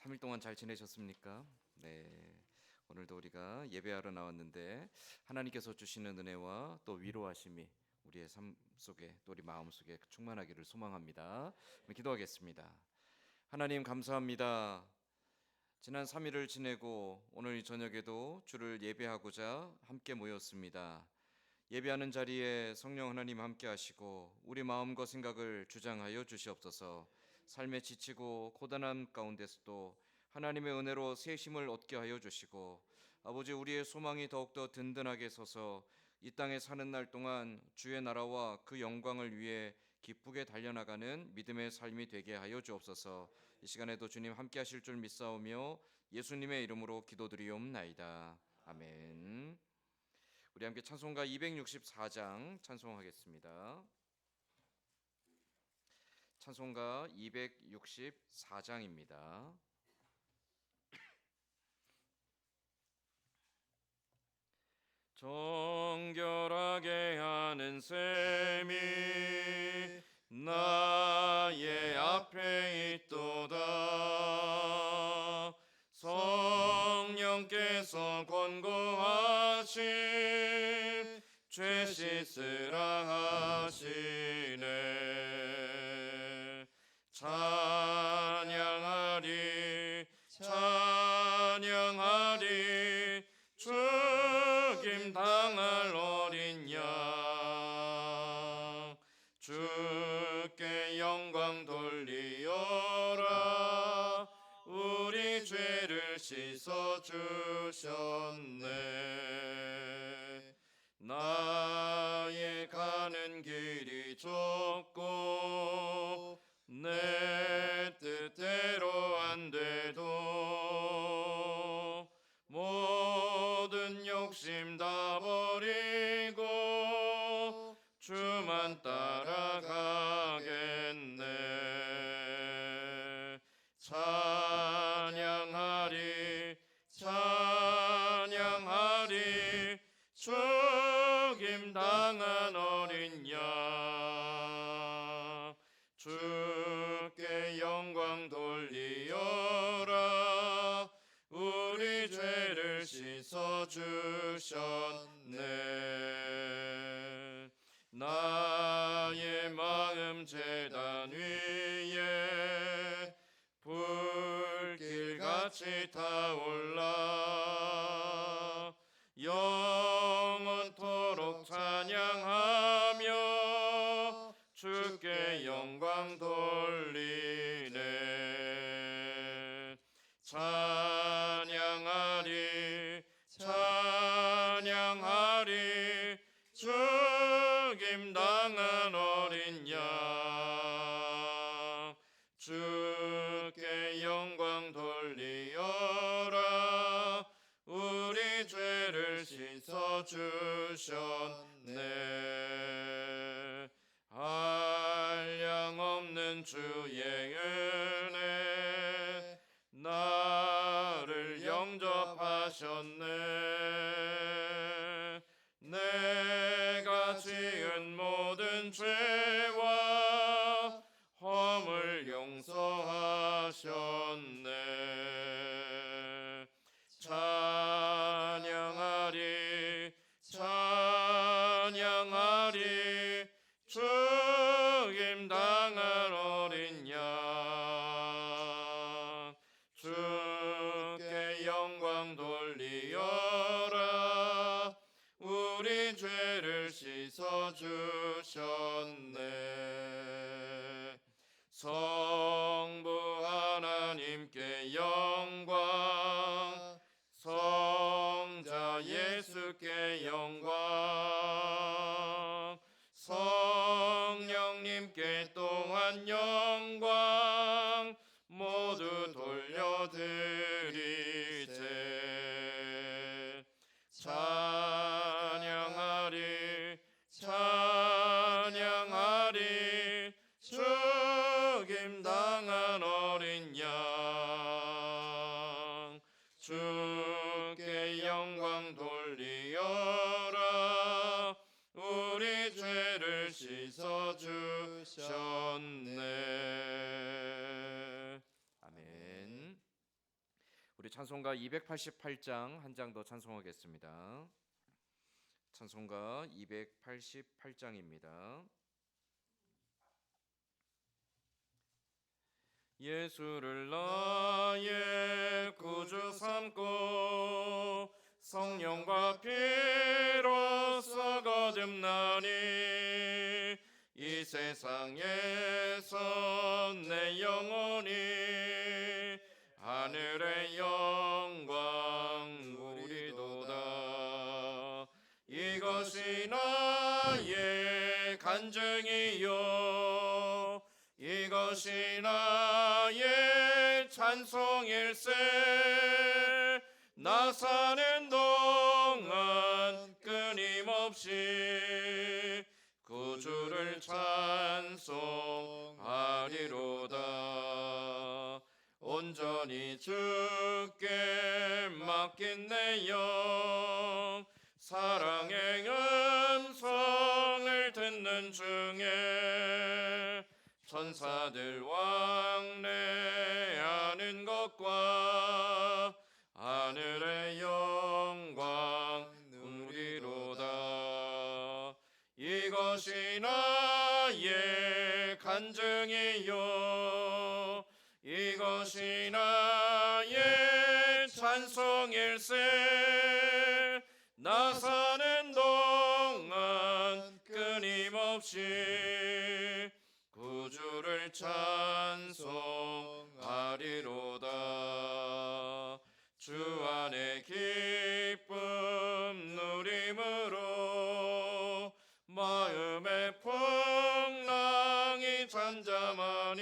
3일 동안 잘 지내셨습니까? 네. 오늘도 우리가 예배하러 나왔는데 하나님께서 주시는 은혜와 또 위로하심이 우리의 삶 속에 또 우리 마음 속에 충만하기를 소망합니다. 기도하겠습니다. 하나님 감사합니다. 지난 3일을 지내고 오늘 저녁에도 주를 예배하고자 함께 모였습니다. 예배하는 자리에 성령 하나님 함께 하시고 우리 마음과 생각을 주장하여 주시옵소서. 삶에 지치고 고단함 가운데서도 하나님의 은혜로 새 힘을 얻게 하여 주시고 아버지 우리의 소망이 더욱더 든든하게 서서 이 땅에 사는 날 동안 주의 나라와 그 영광을 위해 기쁘게 달려나가는 믿음의 삶이 되게 하여 주옵소서. 이 시간에도 주님 함께 하실 줄 믿사오며 예수님의 이름으로 기도드리옵나이다. 아멘. 우리 함께 찬송가 264장 찬송하겠습니다. 찬송가 264장입니다. 정결하게 하는 셈이 나의 앞에 있도다. 성령께서 권고하신 죄 씻으라 하시네. 찬양하리 찬양하리 죽임 당할 어린 양 주께 영광 돌리어라. 우리 죄를 씻어 주셨네. 나의 가는 길이 좁고 내 뜻대로 안 돼도 모든 욕심 다 버리고 주만 따라가겠네. 찬양하리 찬양하리 죽임 당한 어린 양 주께 영광 돌리어라. 우리 죄를 씻어 주셨네. 나의 마음 제단 위에 불길같이 타올라 영원토록 찬양하며 주께 영광 돌리네. 찬양하리 찬양하리 죽임 당한 어린 양 주께 영광 돌리어라. 우리 죄를 씻어 주셨네. 한량 없는 주의 은혜 나를 영접하셨네. 내가 지은 모든 죄와 허물 용서하셨네. 찬양하리 찬양하리 죽임 당할 어린 양 주께 영광 돌리어라. 우리 죄를 씻어 주셨네. 성부 하나님께 영광 성자 예수께 영광 성령님께 또한 영광 모두 돌려드리세. 찬양하리 찬양하리 죽임 당한 어린 양 주께 영광 돌리어라. 우리 죄를 씻어 주셨네. 아멘. 찬송가 288장 한 장 더 찬송하겠습니다. 찬송가 288장입니다. 예수를 나의 구주 삼고 성령과 피로써 거듭나니 이 세상에서 내 영혼이 하늘의 영광 누리도다. 이것이 나의 간증이요 이것이 나의 찬송일세. 나 사는 동안 끊임없이 구주를 찬송하리로다. 온전히 주께 맡긴 내 영 사랑의 음성을 듣는 중에 천사들 왕래하는 것과 하늘의 영광 누리로다. 이것이 나의 간증이요 이것이 나의 찬송일세. 나 사는 동안 끊임없이 구주를 찬송하리로다. 주 안에 기쁨 누림으로 마음의 풍랑이 잠잠하니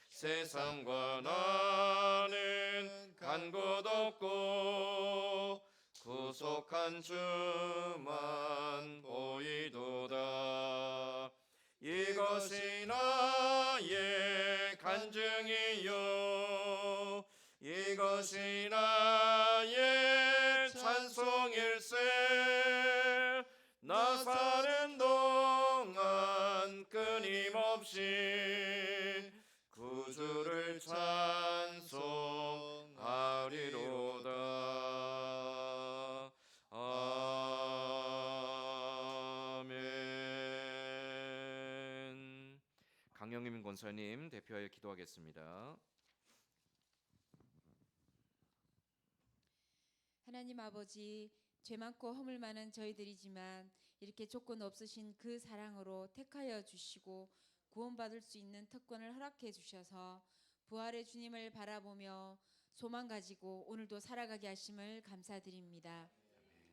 세상과 나는 간 곳 없고 구속한 주만 보이도다. 이것이 나의 간증이요 이것이 나의 찬송일세. 나 사는 동안 끊임없이 구주를 찬송하리로다. 아멘. 강영임 권사님 대표하여 기도하겠습니다. 하나님 아버지, 죄 많고 허물 많은 저희들이지만 이렇게 조건 없으신 그 사랑으로 택하여 주시고 구원받을 수 있는 특권을 허락해 주셔서 부활의 주님을 바라보며 소망 가지고 오늘도 살아가게 하심을 감사드립니다.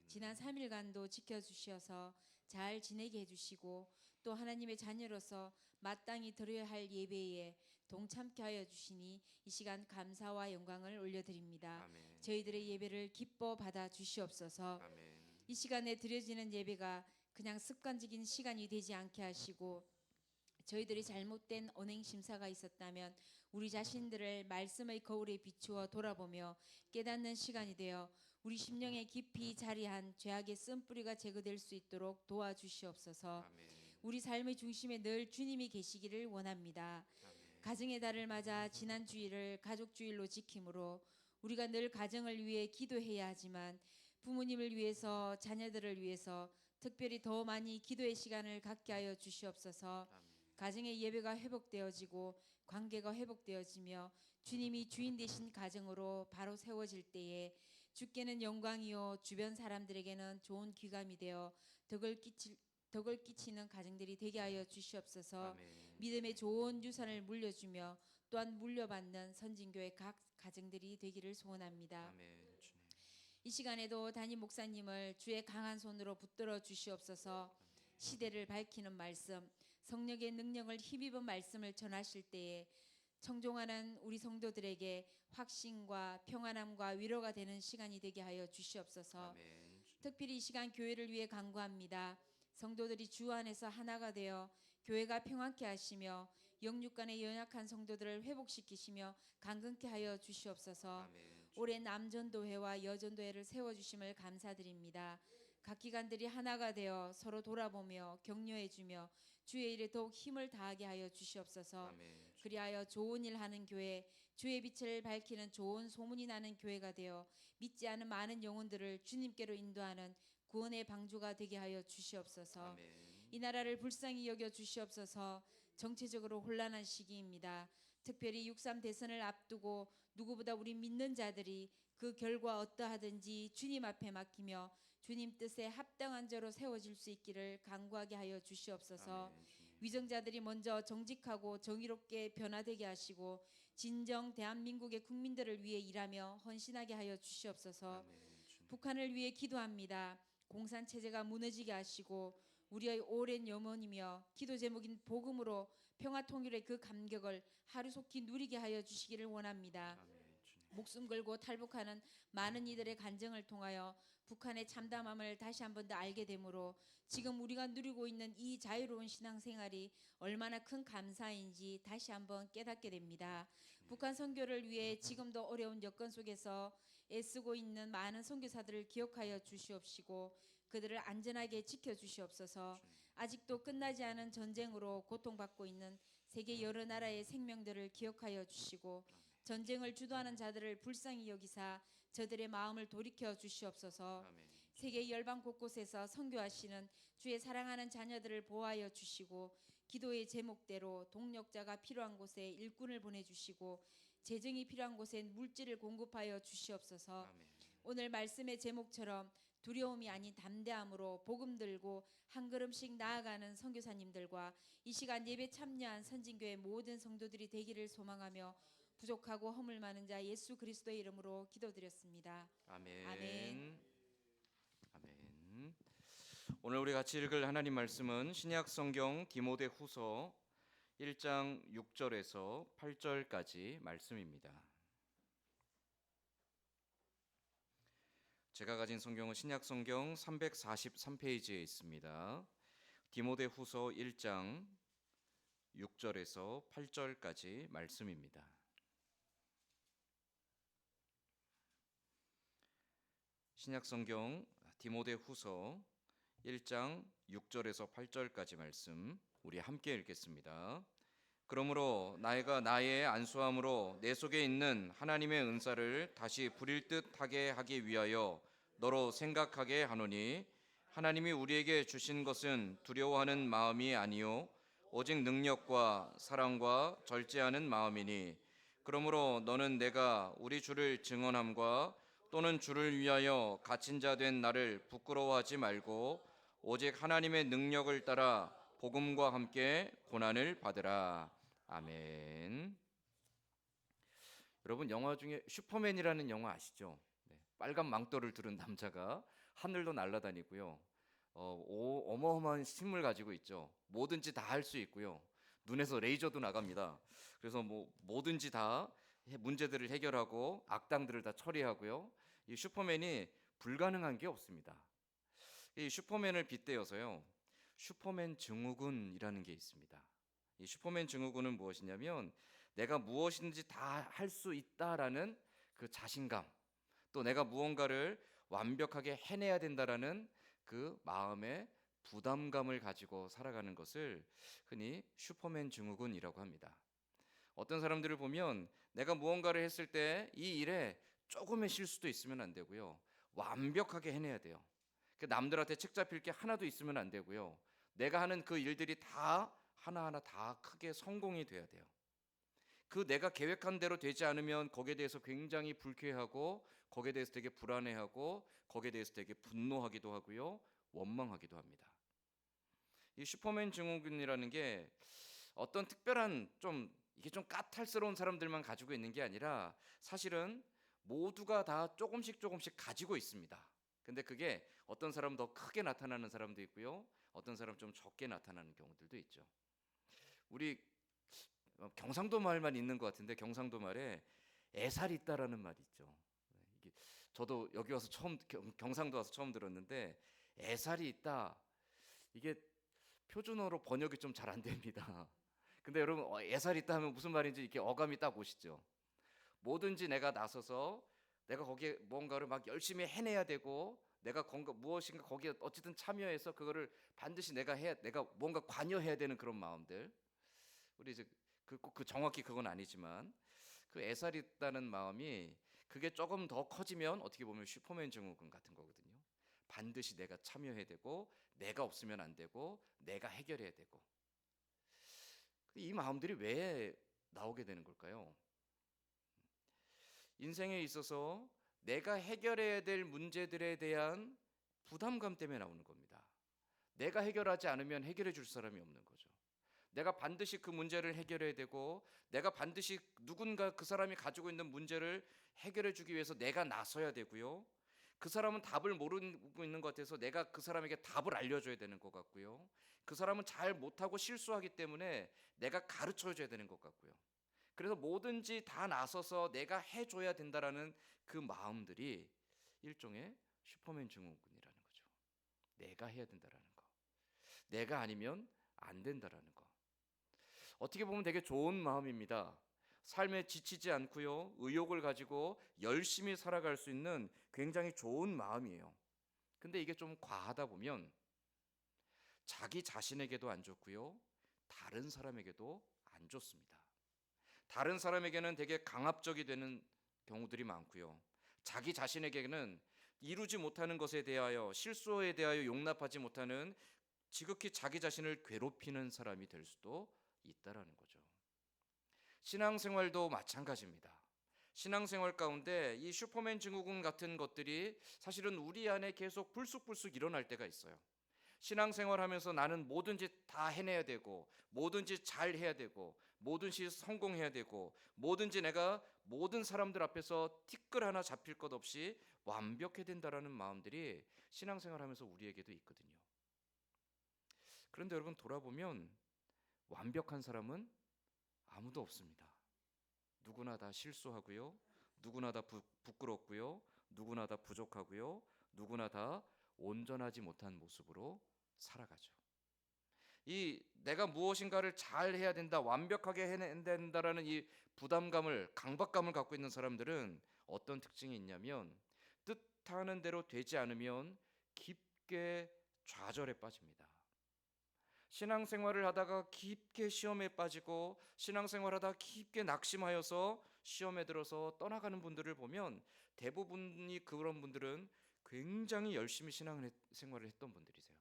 지난 3일간도 지켜주셔서 잘 지내게 해주시고 또 하나님의 자녀로서 마땅히 드려야 할 예배에 동참케 하여 주시니 이 시간 감사와 영광을 올려드립니다. 아멘. 저희들의 예배를 기뻐 받아 주시옵소서. 아멘. 이 시간에 드려지는 예배가 그냥 습관적인 시간이 되지 않게 하시고 저희들이 잘못된 언행 심사가 있었다면 우리 자신들을 말씀의 거울에 비추어 돌아보며 깨닫는 시간이 되어 우리 심령에 깊이 자리한 죄악의 쓴뿌리가 제거될 수 있도록 도와주시옵소서. 아멘. 우리 삶의 중심에 늘 주님이 계시기를 원합니다. 아멘. 가정의 달을 맞아 지난 주일을 가족주일로 지킴으로 우리가 늘 가정을 위해 기도해야 하지만 부모님을 위해서 자녀들을 위해서 특별히 더 많이 기도의 시간을 갖게 하여 주시옵소서. 아멘. 가정의 예배가 회복되어지고 관계가 회복되어지며 주님이 주인 되신 가정으로 바로 세워질 때에 주께는 영광이요 주변 사람들에게는 좋은 귀감이 되어 덕을 끼치는 가정들이 되게 하여 주시옵소서. 아멘. 믿음의 좋은 유산을 물려주며 또한 물려받는 선진교회 각 가정들이 되기를 소원합니다. 아멘. 주님. 이 시간에도 담임 목사님을 주의 강한 손으로 붙들어 주시옵소서. 시대를 밝히는 말씀, 성령의 능력을 힘입은 말씀을 전하실 때에 청종하는 우리 성도들에게 확신과 평안함과 위로가 되는 시간이 되게 하여 주시옵소서. 아멘. 특별히 이 시간 교회를 위해 간구합니다. 성도들이 주 안에서 하나가 되어 교회가 평안케 하시며 영육간의 연약한 성도들을 회복시키시며 강건케 하여 주시옵소서. 아멘. 올해 남전도회와 여전도회를 세워주심을 감사드립니다. 각 기관들이 하나가 되어 서로 돌아보며 격려해주며 주의 일에 더욱 힘을 다하게 하여 주시옵소서. 아멘. 그리하여 좋은 일 하는 교회, 주의 빛을 밝히는 좋은 소문이 나는 교회가 되어 믿지 않은 많은 영혼들을 주님께로 인도하는 구원의 방주가 되게 하여 주시옵소서. 아멘. 이 나라를 불쌍히 여겨 주시옵소서. 정치적으로 혼란한 시기입니다. 특별히 6.3 대선을 앞두고 누구보다 우리 믿는 자들이 그 결과 어떠하든지 주님 앞에 맡기며 주님 뜻에 합당한 자로 세워질 수 있기를 간구하게 하여 주시옵소서. 아멘. 주님. 위정자들이 먼저 정직하고 정의롭게 변화되게 하시고 진정 대한민국의 국민들을 위해 일하며 헌신하게 하여 주시옵소서. 아멘. 주님. 북한을 위해 기도합니다. 공산 체제가 무너지게 하시고 우리의 오랜 염원이며 기도 제목인 복음으로 평화 통일의 그 감격을 하루속히 누리게 하여 주시기를 원합니다. 아멘. 주님. 목숨 걸고 탈북하는 많은 이들의 간증을 통하여 북한의 참담함을 다시 한 번 더 알게 되므로 지금 우리가 누리고 있는 이 자유로운 신앙생활이 얼마나 큰 감사인지 다시 한번 깨닫게 됩니다. 북한 선교를 위해 지금도 어려운 여건 속에서 애쓰고 있는 많은 선교사들을 기억하여 주시옵시고 그들을 안전하게 지켜주시옵소서. 아직도 끝나지 않은 전쟁으로 고통받고 있는 세계 여러 나라의 생명들을 기억하여 주시고 전쟁을 주도하는 자들을 불쌍히 여기사 저들의 마음을 돌이켜 주시옵소서. 아멘. 세계 열방 곳곳에서 선교하시는 주의 사랑하는 자녀들을 보호하여 주시고 기도의 제목대로 동력자가 필요한 곳에 일꾼을 보내주시고 재정이 필요한 곳에 물질을 공급하여 주시옵소서. 아멘. 오늘 말씀의 제목처럼 두려움이 아닌 담대함으로 복음 들고 한 걸음씩 나아가는 선교사님들과 이 시간 예배 참여한 선진교회 모든 성도들이 되기를 소망하며 부족하고 허물 많은 자 예수 그리스도의 이름으로 기도드렸습니다. 아멘. 아멘. 아멘. 오늘 우리 같이 읽을 하나님 말씀은 신약 성경 디모데후서 1장 6절에서 8절까지 말씀입니다. 제가 가진 성경은 신약 성경 343페이지에 있습니다. 디모데후서 1장 6절에서 8절까지 말씀입니다. 신약 성경 디모데후서 1장 6절에서 8절까지 말씀 우리 함께 읽겠습니다. 그러므로 나이가 나의 안수함으로 내 속에 있는 하나님의 은사를 다시 부릴 듯하게 하기 위하여 너로 생각하게 하노니 하나님이 우리에게 주신 것은 두려워하는 마음이 아니요 오직 능력과 사랑과 절제하는 마음이니 그러므로 너는 내가 우리 주를 증언함과 또는 주를 위하여 갇힌 자 된 나를 부끄러워하지 말고 오직 하나님의 능력을 따라 복음과 함께 고난을 받으라. 아멘. 여러분 영화 중에 슈퍼맨이라는 영화 아시죠? 네, 빨간 망토를 두른 남자가 하늘도 날아다니고요. 어마어마한 힘을 가지고 있죠. 뭐든지 다 할 수 있고요. 눈에서 레이저도 나갑니다. 그래서 뭐든지 다 문제들을 해결하고 악당들을 다 처리하고요. 이 슈퍼맨이 불가능한 게 없습니다. 이 슈퍼맨을 빗대어서요. 슈퍼맨 증후군이라는 게 있습니다. 이 슈퍼맨 증후군은 무엇이냐면 내가 무엇인지 다 할 수 있다라는 그 자신감, 또 내가 무언가를 완벽하게 해내야 된다라는 그 마음의 부담감을 가지고 살아가는 것을 흔히 슈퍼맨 증후군이라고 합니다. 어떤 사람들을 보면 내가 무언가를 했을 때 이 일에 조금의 실수도 있으면 안 되고요. 완벽하게 해내야 돼요. 남들한테 책 잡힐 게 하나도 있으면 안 되고요. 내가 하는 그 일들이 다 하나하나 다 크게 성공이 돼야 돼요. 그 내가 계획한 대로 되지 않으면 거기에 대해서 굉장히 불쾌하고 거기에 대해서 되게 불안해하고 거기에 대해서 되게 분노하기도 하고요. 원망하기도 합니다. 이 슈퍼맨 증후군이라는 게 어떤 특별한 이게 좀 까탈스러운 사람들만 가지고 있는 게 아니라 사실은 모두가 다 조금씩 가지고 있습니다. 근데 그게 어떤 사람은 더 크게 나타나는 사람도 있고요. 어떤 사람은 좀 적게 나타나는 경우들도 있죠. 우리 경상도 말만 있는 것 같은데 경상도 말에 애살이 있다라는 말이 있죠. 이게 저도 여기 와서 경상도 와서 처음 들었는데 애살이 있다. 이게 표준어로 번역이 좀 잘 안 됩니다. 근데 여러분 애살이 있다 하면 무슨 말인지 이렇게 어감이 딱 오시죠. 뭐든지 내가 나서서 내가 거기에 뭔가를 막 열심히 해내야 되고 내가 무엇인가 거기에 어쨌든 참여해서 그거를 반드시 내가 뭔가 관여해야 되는 그런 마음들. 우리 이제 그 정확히 그건 아니지만 그 애살있다는 마음이 그게 조금 더 커지면 어떻게 보면 슈퍼맨 증후군 같은 거거든요. 반드시 내가 참여해야 되고 내가 없으면 안 되고 내가 해결해야 되고 이 마음들이 왜 나오게 되는 걸까요? 인생에 있어서 내가 해결해야 될 문제들에 대한 부담감 때문에 나오는 겁니다. 내가 해결하지 않으면 해결해 줄 사람이 없는 거죠. 내가 반드시 그 문제를 해결해야 되고 내가 반드시 누군가 그 사람이 가지고 있는 문제를 해결해 주기 위해서 내가 나서야 되고요. 그 사람은 답을 모르고 있는 것 같아서 내가 그 사람에게 답을 알려줘야 되는 것 같고요. 그 사람은 잘 못하고 실수하기 때문에 내가 가르쳐줘야 되는 것 같고요. 그래서 뭐든지 다 나서서 내가 해줘야 된다라는 그 마음들이 일종의 슈퍼맨 증후군이라는 거죠. 내가 해야 된다라는 거. 내가 아니면 안 된다라는 거. 어떻게 보면 되게 좋은 마음입니다. 삶에 지치지 않고요. 의욕을 가지고 열심히 살아갈 수 있는 굉장히 좋은 마음이에요. 근데 이게 좀 과하다 보면 자기 자신에게도 안 좋고요. 다른 사람에게도 안 좋습니다. 다른 사람에게는 되게 강압적이 되는 경우들이 많고요. 자기 자신에게는 이루지 못하는 것에 대하여 실수에 대하여 용납하지 못하는 지극히 자기 자신을 괴롭히는 사람이 될 수도 있다라는 거죠. 신앙생활도 마찬가지입니다. 신앙생활 가운데 이 슈퍼맨 증후군 같은 것들이 사실은 우리 안에 계속 불쑥불쑥 일어날 때가 있어요. 신앙생활하면서 나는 뭐든지 다 해내야 되고 뭐든지 잘 해야 되고 뭐든지 성공해야 되고 뭐든지 내가 모든 사람들 앞에서 티끌 하나 잡힐 것 없이 완벽해야 된다라는 마음들이 신앙생활하면서 우리에게도 있거든요. 그런데 여러분 돌아보면 완벽한 사람은 아무도 없습니다. 누구나 다 실수하고요. 누구나 다 부끄럽고요. 누구나 다 부족하고요. 누구나 다 온전하지 못한 모습으로 살아가죠. 이 내가 무엇인가를 잘 해야 된다, 완벽하게 해야 된다라는 이 부담감을, 강박감을 갖고 있는 사람들은 어떤 특징이 있냐면 뜻하는 대로 되지 않으면 깊게 좌절에 빠집니다. 신앙생활을 하다가 깊게 시험에 빠지고 신앙생활하다가 깊게 낙심하여서 시험에 들어서 떠나가는 분들을 보면 대부분이 그런 분들은 굉장히 열심히 신앙생활을 했던 분들이세요.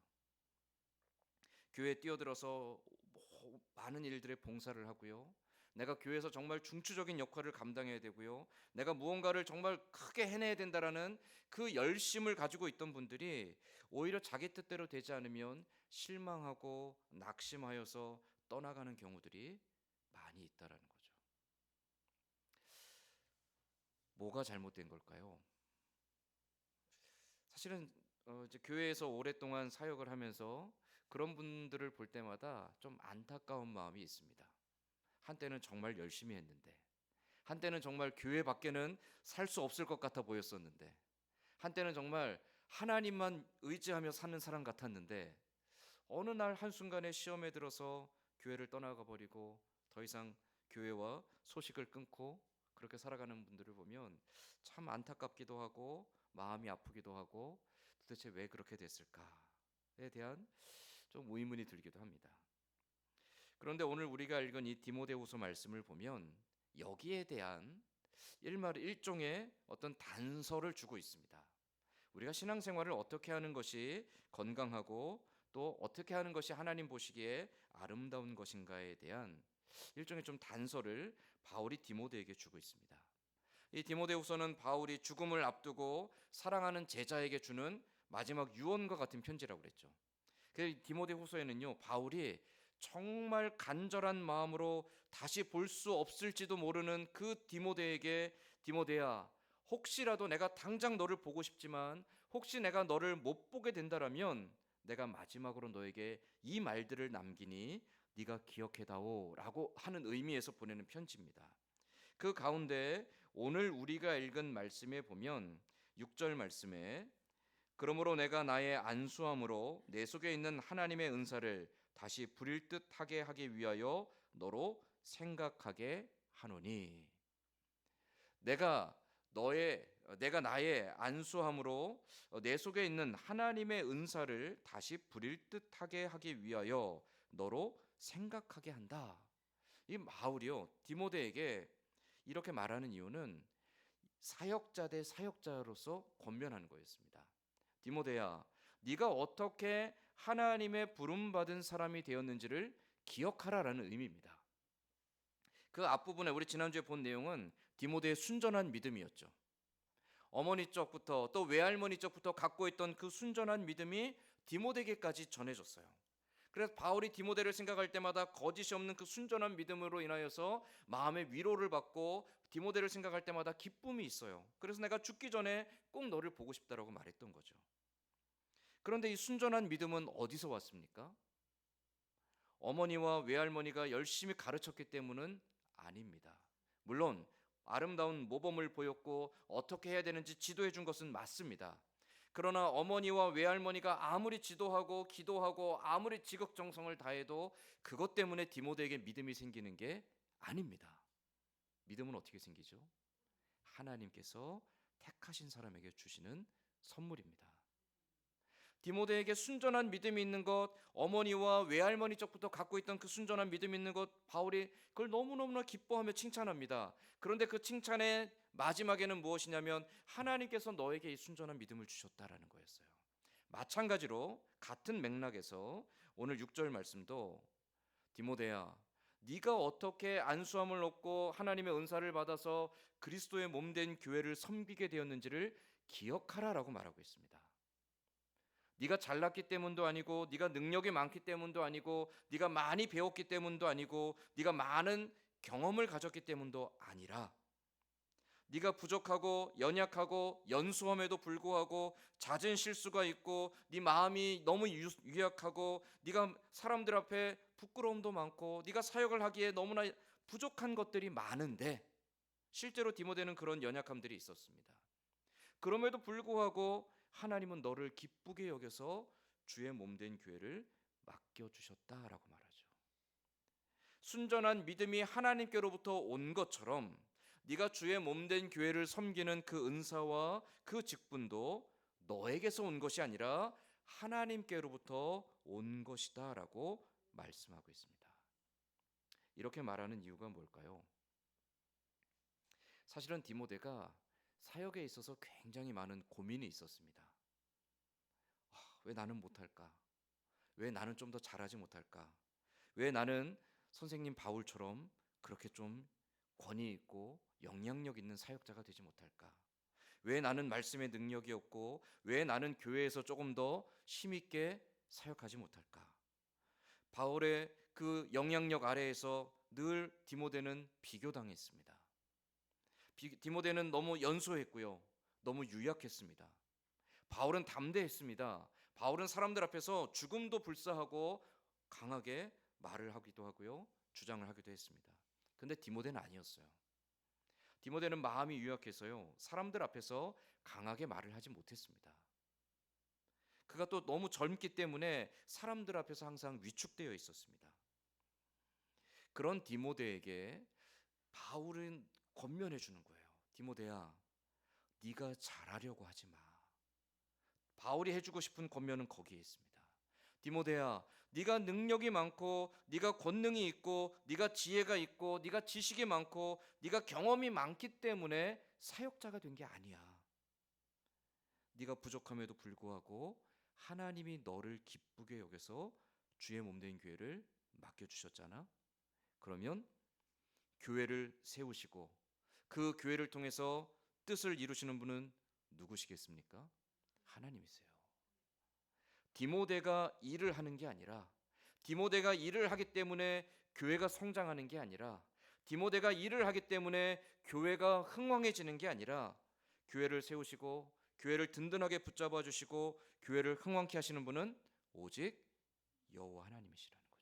교회에 뛰어들어서 많은 일들에 봉사를 하고요. 내가 교회에서 정말 중추적인 역할을 감당해야 되고요. 내가 무언가를 정말 크게 해내야 된다라는 그 열심을 가지고 있던 분들이 오히려 자기 뜻대로 되지 않으면 실망하고 낙심하여서 떠나가는 경우들이 많이 있다라는 거죠. 뭐가 잘못된 걸까요? 사실은 이제 교회에서 오랫동안 사역을 하면서 그런 분들을 볼 때마다 좀 안타까운 마음이 있습니다. 한때는 정말 열심히 했는데, 한때는 정말 교회 밖에는 살 수 없을 것 같아 보였었는데, 한때는 정말 하나님만 의지하며 사는 사람 같았는데 어느 날 한순간에 시험에 들어서 교회를 떠나가 버리고 더 이상 교회와 소식을 끊고 그렇게 살아가는 분들을 보면 참 안타깝기도 하고 마음이 아프기도 하고 도대체 왜 그렇게 됐을까에 대한 좀 의문이 들기도 합니다. 그런데 오늘 우리가 읽은 이 디모데후서 말씀을 보면 여기에 대한 일종의 어떤 단서를 주고 있습니다. 우리가 신앙생활을 어떻게 하는 것이 건강하고 또 어떻게 하는 것이 하나님 보시기에 아름다운 것인가에 대한 일종의 좀 단서를 바울이 디모데에게 주고 있습니다. 이 디모데후서는 바울이 죽음을 앞두고 사랑하는 제자에게 주는 마지막 유언과 같은 편지라고 그랬죠. 그 디모데후서에는요, 바울이 정말 간절한 마음으로 다시 볼 수 없을지도 모르는 그 디모데에게 디모데야, 혹시라도 내가 당장 너를 보고 싶지만 혹시 내가 너를 못 보게 된다라면 내가 마지막으로 너에게 이 말들을 남기니 네가 기억해다오라고 하는 의미에서 보내는 편지입니다. 그 가운데 오늘 우리가 읽은 말씀에 보면 6절 말씀에 그러므로 내가 나의 안수함으로 내 속에 있는 하나님의 은사를 다시 부릴 듯하게 하기 위하여 너로 생각하게 하노니 내가 나의 안수함으로 내 속에 있는 하나님의 은사를 다시 부릴 듯하게 하기 위하여 너로 생각하게 한다. 이 바울이요 디모데에게 이렇게 말하는 이유는 사역자 대 사역자로서 권면하는 거였습니다. 디모데야, 네가 어떻게 하나님의 부름 받은 사람이 되었는지를 기억하라라는 의미입니다. 그 앞부분에 우리 지난주에 본 내용은 디모데의 순전한 믿음이었죠. 어머니 쪽부터 또 외할머니 쪽부터 갖고 있던 그 순전한 믿음이 디모데에게까지 전해졌어요. 그래서 바울이 디모데를 생각할 때마다 거짓이 없는 그 순전한 믿음으로 인하여서 마음의 위로를 받고 디모데를 생각할 때마다 기쁨이 있어요. 그래서 내가 죽기 전에 꼭 너를 보고 싶다라고 말했던 거죠. 그런데 이 순전한 믿음은 어디서 왔습니까? 어머니와 외할머니가 열심히 가르쳤기 때문은 아닙니다. 물론 아름다운 모범을 보였고 어떻게 해야 되는지 지도해 준 것은 맞습니다. 그러나 어머니와 외할머니가 아무리 지도하고 기도하고 아무리 지극정성을 다해도 그것 때문에 디모데에게 믿음이 생기는 게 아닙니다. 믿음은 어떻게 생기죠? 하나님께서 택하신 사람에게 주시는 선물입니다. 디모데에게 순전한 믿음이 있는 것, 어머니와 외할머니 쪽부터 갖고 있던 그 순전한 믿음이 있는 것, 바울이 그걸 너무너무나 기뻐하며 칭찬합니다. 그런데 그 칭찬의 마지막에는 무엇이냐면 하나님께서 너에게 이 순전한 믿음을 주셨다라는 거였어요. 마찬가지로 같은 맥락에서 오늘 6절 말씀도 디모데야, 네가 어떻게 안수함을 얻고 하나님의 은사를 받아서 그리스도의 몸된 교회를 섬기게 되었는지를 기억하라라고 말하고 있습니다. 네가 잘났기 때문도 아니고 네가 능력이 많기 때문도 아니고 네가 많이 배웠기 때문도 아니고 네가 많은 경험을 가졌기 때문도 아니라 네가 부족하고 연약하고 연수함에도 불구하고 잦은 실수가 있고 네 마음이 너무 유약하고 네가 사람들 앞에 부끄러움도 많고 네가 사역을 하기에 너무나 부족한 것들이 많은데 실제로 디모데는 그런 연약함들이 있었습니다. 그럼에도 불구하고 하나님은 너를 기쁘게 여겨서 주의 몸된 교회를 맡겨주셨다라고 말하죠. 순전한 믿음이 하나님께로부터 온 것처럼 네가 주의 몸된 교회를 섬기는 그 은사와 그 직분도 너에게서 온 것이 아니라 하나님께로부터 온 것이다라고 말씀하고 있습니다. 이렇게 말하는 이유가 뭘까요? 사실은 디모데가 사역에 있어서 굉장히 많은 고민이 있었습니다. 왜 나는 못할까? 왜 나는 좀 더 잘하지 못할까? 왜 나는 선생님 바울처럼 그렇게 좀 권위 있고 영향력 있는 사역자가 되지 못할까? 왜 나는 말씀의 능력이 없고 왜 나는 교회에서 조금 더 힘있게 사역하지 못할까? 바울의 그 영향력 아래에서 늘 디모데는 비교당했습니다. 디모데는 너무 연소했고요. 너무 유약했습니다. 바울은 담대했습니다. 바울은 사람들 앞에서 죽음도 불사하고 강하게 말을 하기도 하고요. 주장을 하기도 했습니다. 근데 디모데는 아니었어요. 디모데는 마음이 유약해서요. 사람들 앞에서 강하게 말을 하지 못했습니다. 그가 또 너무 젊기 때문에 사람들 앞에서 항상 위축되어 있었습니다. 그런 디모데에게 바울은 권면해 주는 거예요. 디모데야, 네가 잘하려고 하지 마. 바울이 해주고 싶은 권면은 거기에 있습니다. 디모데야, 네가 능력이 많고 네가 권능이 있고 네가 지혜가 있고 네가 지식이 많고 네가 경험이 많기 때문에 사역자가 된 게 아니야. 네가 부족함에도 불구하고 하나님이 너를 기쁘게 여겨서 주의 몸된 교회를 맡겨주셨잖아. 그러면 교회를 세우시고 그 교회를 통해서 뜻을 이루시는 분은 누구시겠습니까? 하나님이세요. 디모데가 일을 하는 게 아니라 디모데가 일을 하기 때문에 교회가 성장하는 게 아니라 디모데가 일을 하기 때문에 교회가 흥왕해지는 게 아니라 교회를 세우시고 교회를 든든하게 붙잡아 주시고 교회를 흥왕케 하시는 분은 오직 여호와 하나님이시라는 거죠.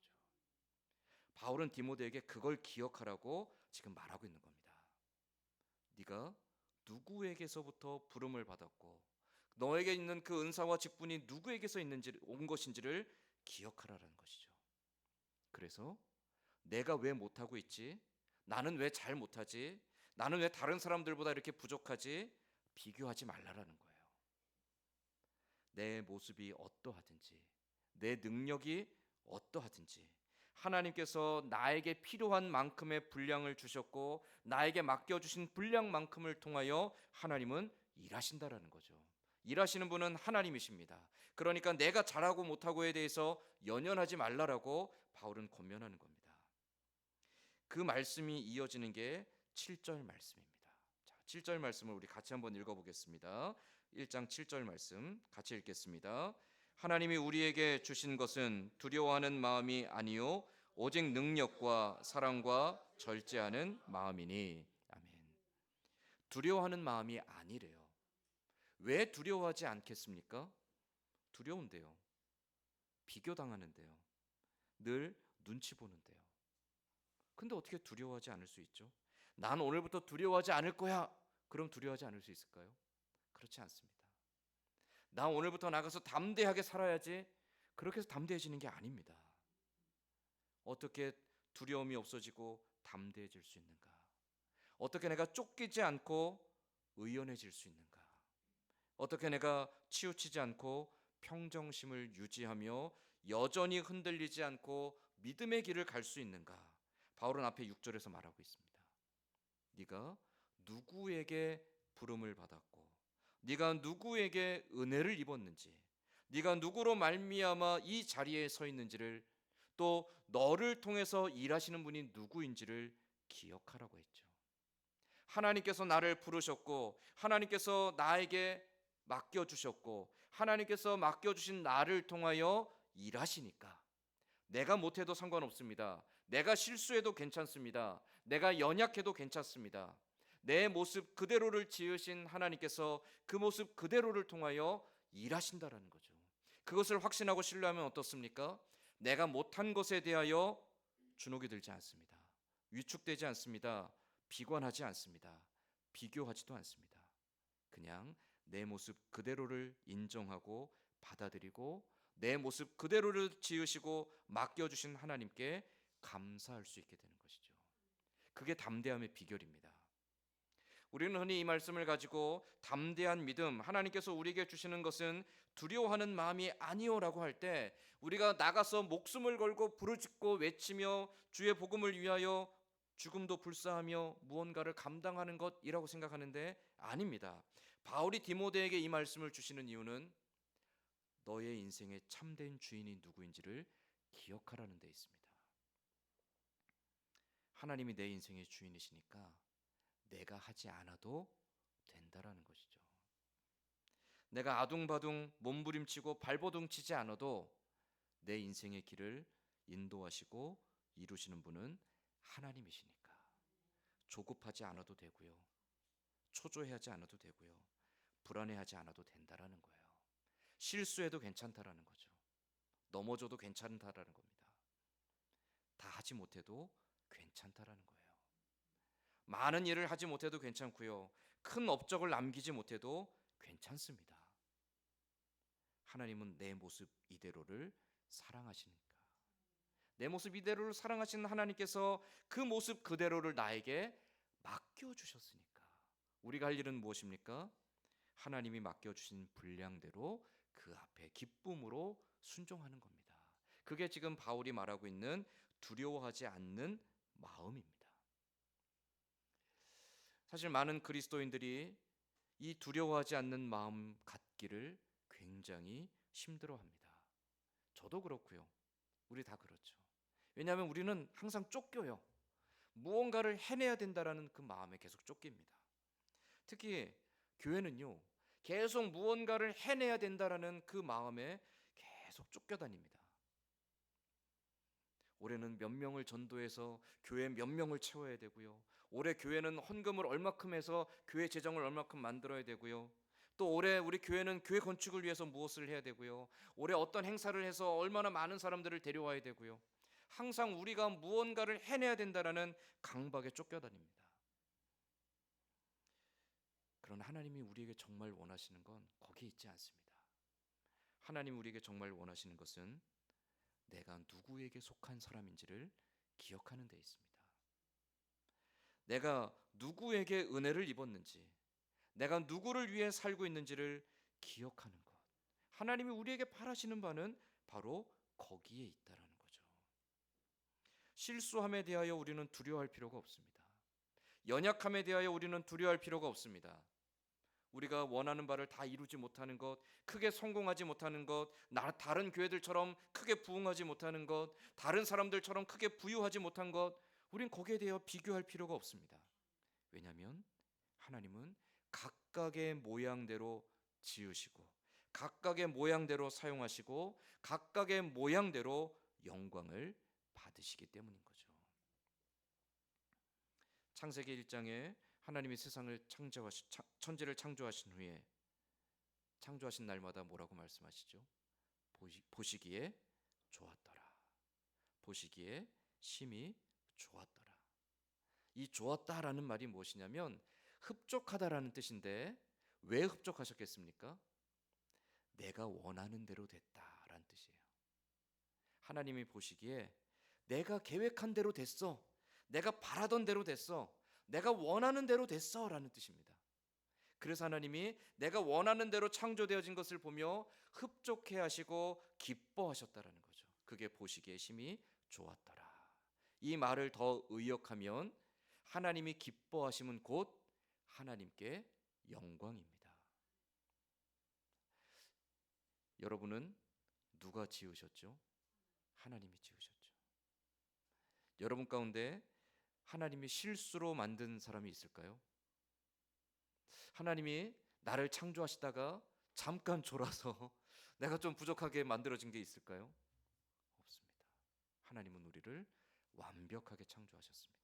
바울은 디모데에게 그걸 기억하라고 지금 말하고 있는 겁니다. 네가 누구에게서부터 부름을 받았고 너에게 있는 그 은사와 직분이 누구에게서 있는지 온 것인지를 기억하라는 것이죠. 그래서 내가 왜 못하고 있지? 나는 왜 잘 못하지? 나는 왜 다른 사람들보다 이렇게 부족하지? 비교하지 말라라는 거예요. 내 모습이 어떠하든지 내 능력이 어떠하든지 하나님께서 나에게 필요한 만큼의 분량을 주셨고 나에게 맡겨주신 분량만큼을 통하여 하나님은 일하신다라는 거죠. 일하시는 분은 하나님이십니다. 그러니까 내가 잘하고 못하고에 대해서 연연하지 말라라고 바울은 권면하는 겁니다. 그 말씀이 이어지는 게 7절 말씀입니다. 자, 7절 말씀을 우리 같이 한번 읽어보겠습니다. 1장 7절 말씀 같이 읽겠습니다. 하나님이 우리에게 주신 것은 두려워하는 마음이 아니요 오직 능력과 사랑과 절제하는 마음이니. 아멘. 두려워하는 마음이 아니래요. 왜 두려워하지 않겠습니까? 두려운데요. 비교당하는데요. 늘 눈치 보는데요. 근데 어떻게 두려워하지 않을 수 있죠? 난 오늘부터 두려워하지 않을 거야. 그럼 두려워하지 않을 수 있을까요? 그렇지 않습니다. 나 오늘부터 나가서 담대하게 살아야지. 그렇게 해서 담대해지는 게 아닙니다. 어떻게 두려움이 없어지고 담대해질 수 있는가? 어떻게 내가 쫓기지 않고 의연해질 수 있는가? 어떻게 내가 치우치지 않고 평정심을 유지하며 여전히 흔들리지 않고 믿음의 길을 갈 수 있는가? 바울은 앞에 6절에서 말하고 있습니다. 네가 누구에게 부름을 받았고 네가 누구에게 은혜를 입었는지 네가 누구로 말미암아 이 자리에 서 있는지를 또 너를 통해서 일하시는 분이 누구인지를 기억하라고 했죠. 하나님께서 나를 부르셨고 하나님께서 나에게 맡겨주셨고 하나님께서 맡겨주신 나를 통하여 일하시니까 내가 못해도 상관없습니다. 내가 실수해도 괜찮습니다. 내가 연약해도 괜찮습니다. 내 모습 그대로를 지으신 하나님께서 그 모습 그대로를 통하여 일하신다라는 거죠. 그것을 확신하고 신뢰하면 어떻습니까? 내가 못한 것에 대하여 주눅이 들지 않습니다. 위축되지 않습니다. 비관하지 않습니다. 비교하지도 않습니다. 그냥 내 모습 그대로를 인정하고 받아들이고 내 모습 그대로를 지으시고 맡겨주신 하나님께 감사할 수 있게 되는 것이죠. 그게 담대함의 비결입니다. 우리는 흔히 이 말씀을 가지고 담대한 믿음, 하나님께서 우리에게 주시는 것은 두려워하는 마음이 아니오라고 할 때 우리가 나가서 목숨을 걸고 부르짖고 외치며 주의 복음을 위하여 죽음도 불사하며 무언가를 감당하는 것이라고 생각하는데 아닙니다. 바울이 디모데에게 이 말씀을 주시는 이유는 너의 인생의 참된 주인이 누구인지를 기억하라는 데 있습니다. 하나님이 내 인생의 주인이시니까 내가 하지 않아도 된다라는 것이죠. 내가 아둥바둥 몸부림치고 발버둥치지 않아도 내 인생의 길을 인도하시고 이루시는 분은 하나님이시니까 조급하지 않아도 되고요. 초조해하지 않아도 되고요. 불안해하지 않아도 된다라는 거예요. 실수해도 괜찮다라는 거죠. 넘어져도 괜찮다라는 겁니다. 다 하지 못해도 괜찮다라는 거예요. 많은 일을 하지 못해도 괜찮고요. 큰 업적을 남기지 못해도 괜찮습니다. 하나님은 내 모습 이대로를 사랑하시니까. 내 모습 이대로를 사랑하시는 하나님께서 그 모습 그대로를 나에게 맡겨주셨으니까 우리가 할 일은 무엇입니까? 하나님이 맡겨주신 분량대로 그 앞에 기쁨으로 순종하는 겁니다. 그게 지금 바울이 말하고 있는 두려워하지 않는 마음입니다. 사실 많은 그리스도인들이 이 두려워하지 않는 마음 갖기를 굉장히 힘들어합니다. 저도 그렇고요. 우리 다 그렇죠. 왜냐하면 우리는 항상 쫓겨요. 무언가를 해내야 된다라는 그 마음에 계속 쫓깁니다. 특히 교회는요. 계속 무언가를 해내야 된다라는 그 마음에 계속 쫓겨다닙니다. 올해는 몇 명을 전도해서 교회 몇 명을 채워야 되고요. 올해 교회는 헌금을 얼마큼 해서 교회 재정을 얼마큼 만들어야 되고요. 또 올해 우리 교회는 교회 건축을 위해서 무엇을 해야 되고요. 올해 어떤 행사를 해서 얼마나 많은 사람들을 데려와야 되고요. 항상 우리가 무언가를 해내야 된다라는 강박에 쫓겨다닙니다. 그러나 하나님이 우리에게 정말 원하시는 건 거기에 있지 않습니다. 하나님 우리에게 정말 원하시는 것은 내가 누구에게 속한 사람인지를 기억하는 데 있습니다. 내가 누구에게 은혜를 입었는지, 내가 누구를 위해 살고 있는지를 기억하는 것. 하나님이 우리에게 바라시는 바는 바로 거기에 있다라는 거죠. 실수함에 대하여 우리는 두려워할 필요가 없습니다. 연약함에 대하여 우리는 두려워할 필요가 없습니다. 우리가 원하는 바를 다 이루지 못하는 것, 크게 성공하지 못하는 것, 다른 교회들처럼 크게 부흥하지 못하는 것, 다른 사람들처럼 크게 부유하지 못한 것, 우린 거기에 대해 비교할 필요가 없습니다. 왜냐하면 하나님은 각각의 모양대로 지으시고 각각의 모양대로 사용하시고 각각의 모양대로 영광을 받으시기 때문인 거죠. 창세기 1장에 하나님이 세상을 천지를 창조하신 후에 창조하신 날마다 뭐라고 말씀하시죠? 보시기에 좋았더라. 보시기에 심히 좋았더라. 이 좋았다라는 말이 무엇이냐면 흡족하다라는 뜻인데 왜 흡족하셨겠습니까? 내가 원하는 대로 됐다라는 뜻이에요. 하나님이 보시기에 내가 계획한 대로 됐어. 내가 바라던 대로 됐어. 내가 원하는 대로 됐어 라는 뜻입니다. 그래서 하나님이 내가 원하는 대로 창조되어진 것을 보며 흡족해 하시고 기뻐하셨다라는 거죠. 그게 보시기에 심히 좋았더라. 이 말을 더 의역하면 하나님이 기뻐하심은 곧 하나님께 영광입니다. 여러분은 누가 지으셨죠? 하나님이 지으셨죠. 여러분 가운데 하나님이 실수로 만든 사람이 있을까요? 하나님이 나를 창조하시다가 잠깐 졸아서 내가 좀 부족하게 만들어진 게 있을까요? 없습니다. 하나님은 우리를 완벽하게 창조하셨습니다.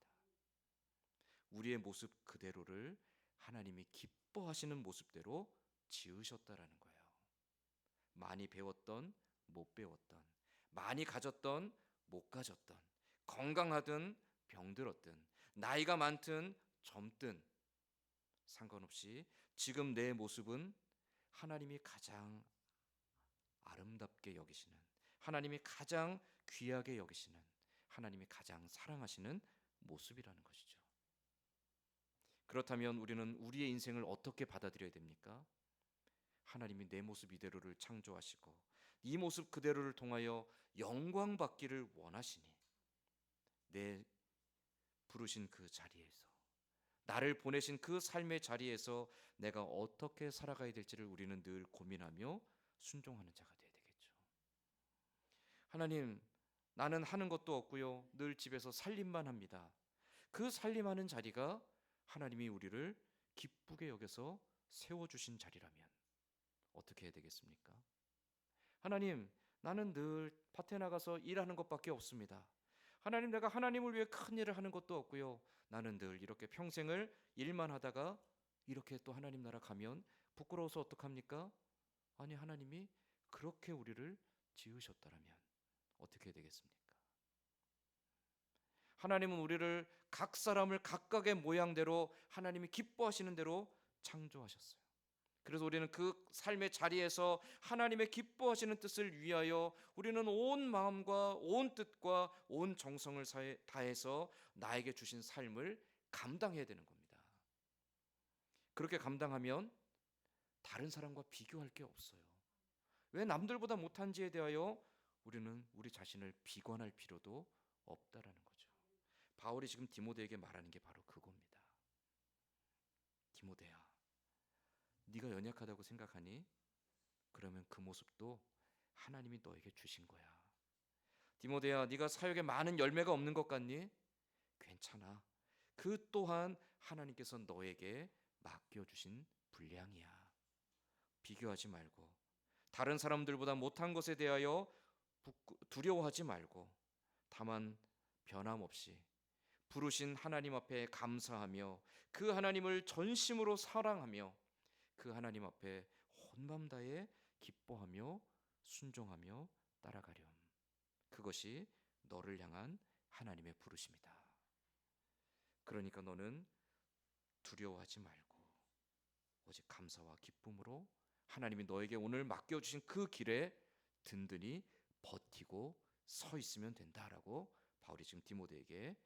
우리의 모습 그대로를 하나님이 기뻐하시는 모습대로 지으셨다라는 거예요. 많이 배웠던 못 배웠던, 많이 가졌던 못 가졌던, 건강하든 병들었든, 나이가 많든 젊든 상관없이 지금 내 모습은 하나님이 가장 아름답게 여기시는, 하나님이 가장 귀하게 여기시는, 하나님이 가장 사랑하시는 모습이라는 것이죠. 그렇다면 우리는 우리의 인생을 어떻게 받아들여야 됩니까? 하나님이 내 모습 이대로를 창조하시고 이 모습 그대로를 통하여 영광 받기를 원하시니 내 부르신 그 자리에서, 나를 보내신 그 삶의 자리에서 내가 어떻게 살아가야 될지를 우리는 늘 고민하며 순종하는 자가 되어야 되겠죠. 하나님, 나는 하는 것도 없고요, 늘 집에서 살림만 합니다. 그 살림하는 자리가 하나님이 우리를 기쁘게 여겨서 세워주신 자리라면 어떻게 해야 되겠습니까? 하나님, 나는 늘 밭에 나가서 일하는 것밖에 없습니다. 하나님, 내가 하나님을 위해 큰 일을 하는 것도 없고요, 나는 늘 이렇게 평생을 일만 하다가 이렇게 또 하나님 나라 가면 부끄러워서 어떡합니까? 아니, 하나님이 그렇게 우리를 지으셨다라면 어떻게 해야 되겠습니까? 하나님은 우리를 각 사람을 각각의 모양대로 하나님이 기뻐하시는 대로 창조하셨어요. 그래서 우리는 그 삶의 자리에서 하나님의 기뻐하시는 뜻을 위하여 우리는 온 마음과 온 뜻과 온 정성을 다해서 나에게 주신 삶을 감당해야 되는 겁니다. 그렇게 감당하면 다른 사람과 비교할 게 없어요. 왜 남들보다 못한지에 대하여 우리는 우리 자신을 비관할 필요도 없다라는 거죠. 바울이 지금 디모데에게 말하는 게 바로 그겁니다. 디모데야, 네가 연약하다고 생각하니? 그러면 그 모습도 하나님이 너에게 주신 거야. 디모데야, 네가 사역에 많은 열매가 없는 것 같니? 괜찮아. 그 또한 하나님께서 너에게 맡겨주신 분량이야. 비교하지 말고 다른 사람들보다 못한 것에 대하여 두려워하지 말고 다만 변함없이 부르신 하나님 앞에 감사하며 그 하나님을 전심으로 사랑하며 그 하나님 앞에 온 마음 다해 기뻐하며 순종하며 따라가렴. 그것이 너를 향한 하나님의 부르심이다. 그러니까 너는 두려워하지 말고 오직 감사와 기쁨으로 하나님이 너에게 오늘 맡겨주신 그 길에 든든히 버티고 서 있으면 된다라고 바울이 지금 디모데에게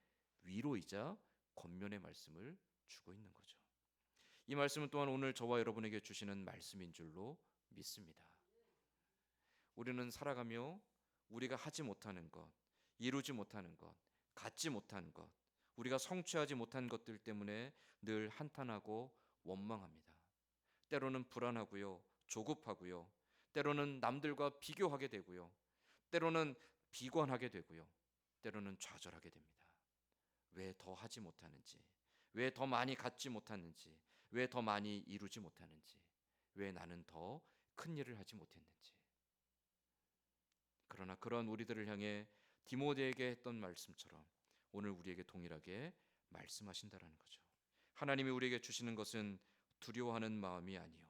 위로이자 권면의 말씀을 주고 있는 거죠. 이 말씀은 또한 오늘 저와 여러분에게 주시는 말씀인 줄로 믿습니다. 우리는 살아가며 우리가 하지 못하는 것, 이루지 못하는 것, 갖지 못한 것, 우리가 성취하지 못한 것들 때문에 늘 한탄하고 원망합니다. 때로는 불안하고요, 조급하고요, 때로는 남들과 비교하게 되고요, 때로는 비관하게 되고요, 때로는 좌절하게 됩니다. 왜 더 하지 못하는지, 왜 더 많이 갖지 못하는지, 왜 더 많이 이루지 못하는지, 왜 나는 더 큰 일을 하지 못했는지. 그러나 그런 우리들을 향해 디모데에게 했던 말씀처럼 오늘 우리에게 동일하게 말씀하신다라는 거죠. 하나님이 우리에게 주시는 것은 두려워하는 마음이 아니요,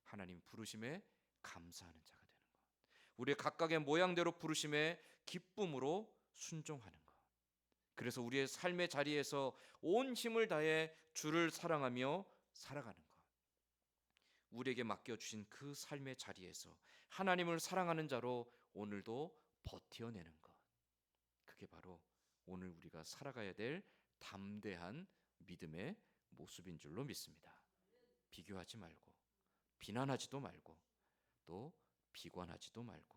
하나님 부르심에 감사하는 자가 되는 것. 우리의 각각의 모양대로 부르심에 기쁨으로 순종하는 것. 그래서 우리의 삶의 자리에서 온 힘을 다해 주를 사랑하며 살아가는 것. 우리에게 맡겨주신 그 삶의 자리에서 하나님을 사랑하는 자로 오늘도 버텨내는 것. 그게 바로 오늘 우리가 살아가야 될 담대한 믿음의 모습인 줄로 믿습니다. 비교하지 말고, 비난하지도 말고, 또 비관하지도 말고,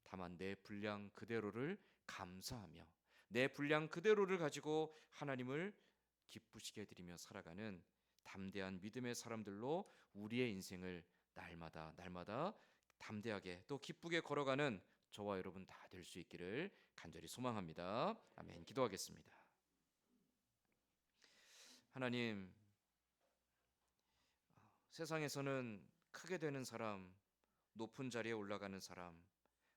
다만 내 분량 그대로를 감사하며 내 분량 그대로를 가지고 하나님을 기쁘시게 해드리며 살아가는 담대한 믿음의 사람들로 우리의 인생을 날마다 담대하게 또 기쁘게 걸어가는 저와 여러분 다 될 수 있기를 간절히 소망합니다. 아멘. 기도하겠습니다. 하나님, 세상에서는 크게 되는 사람, 높은 자리에 올라가는 사람,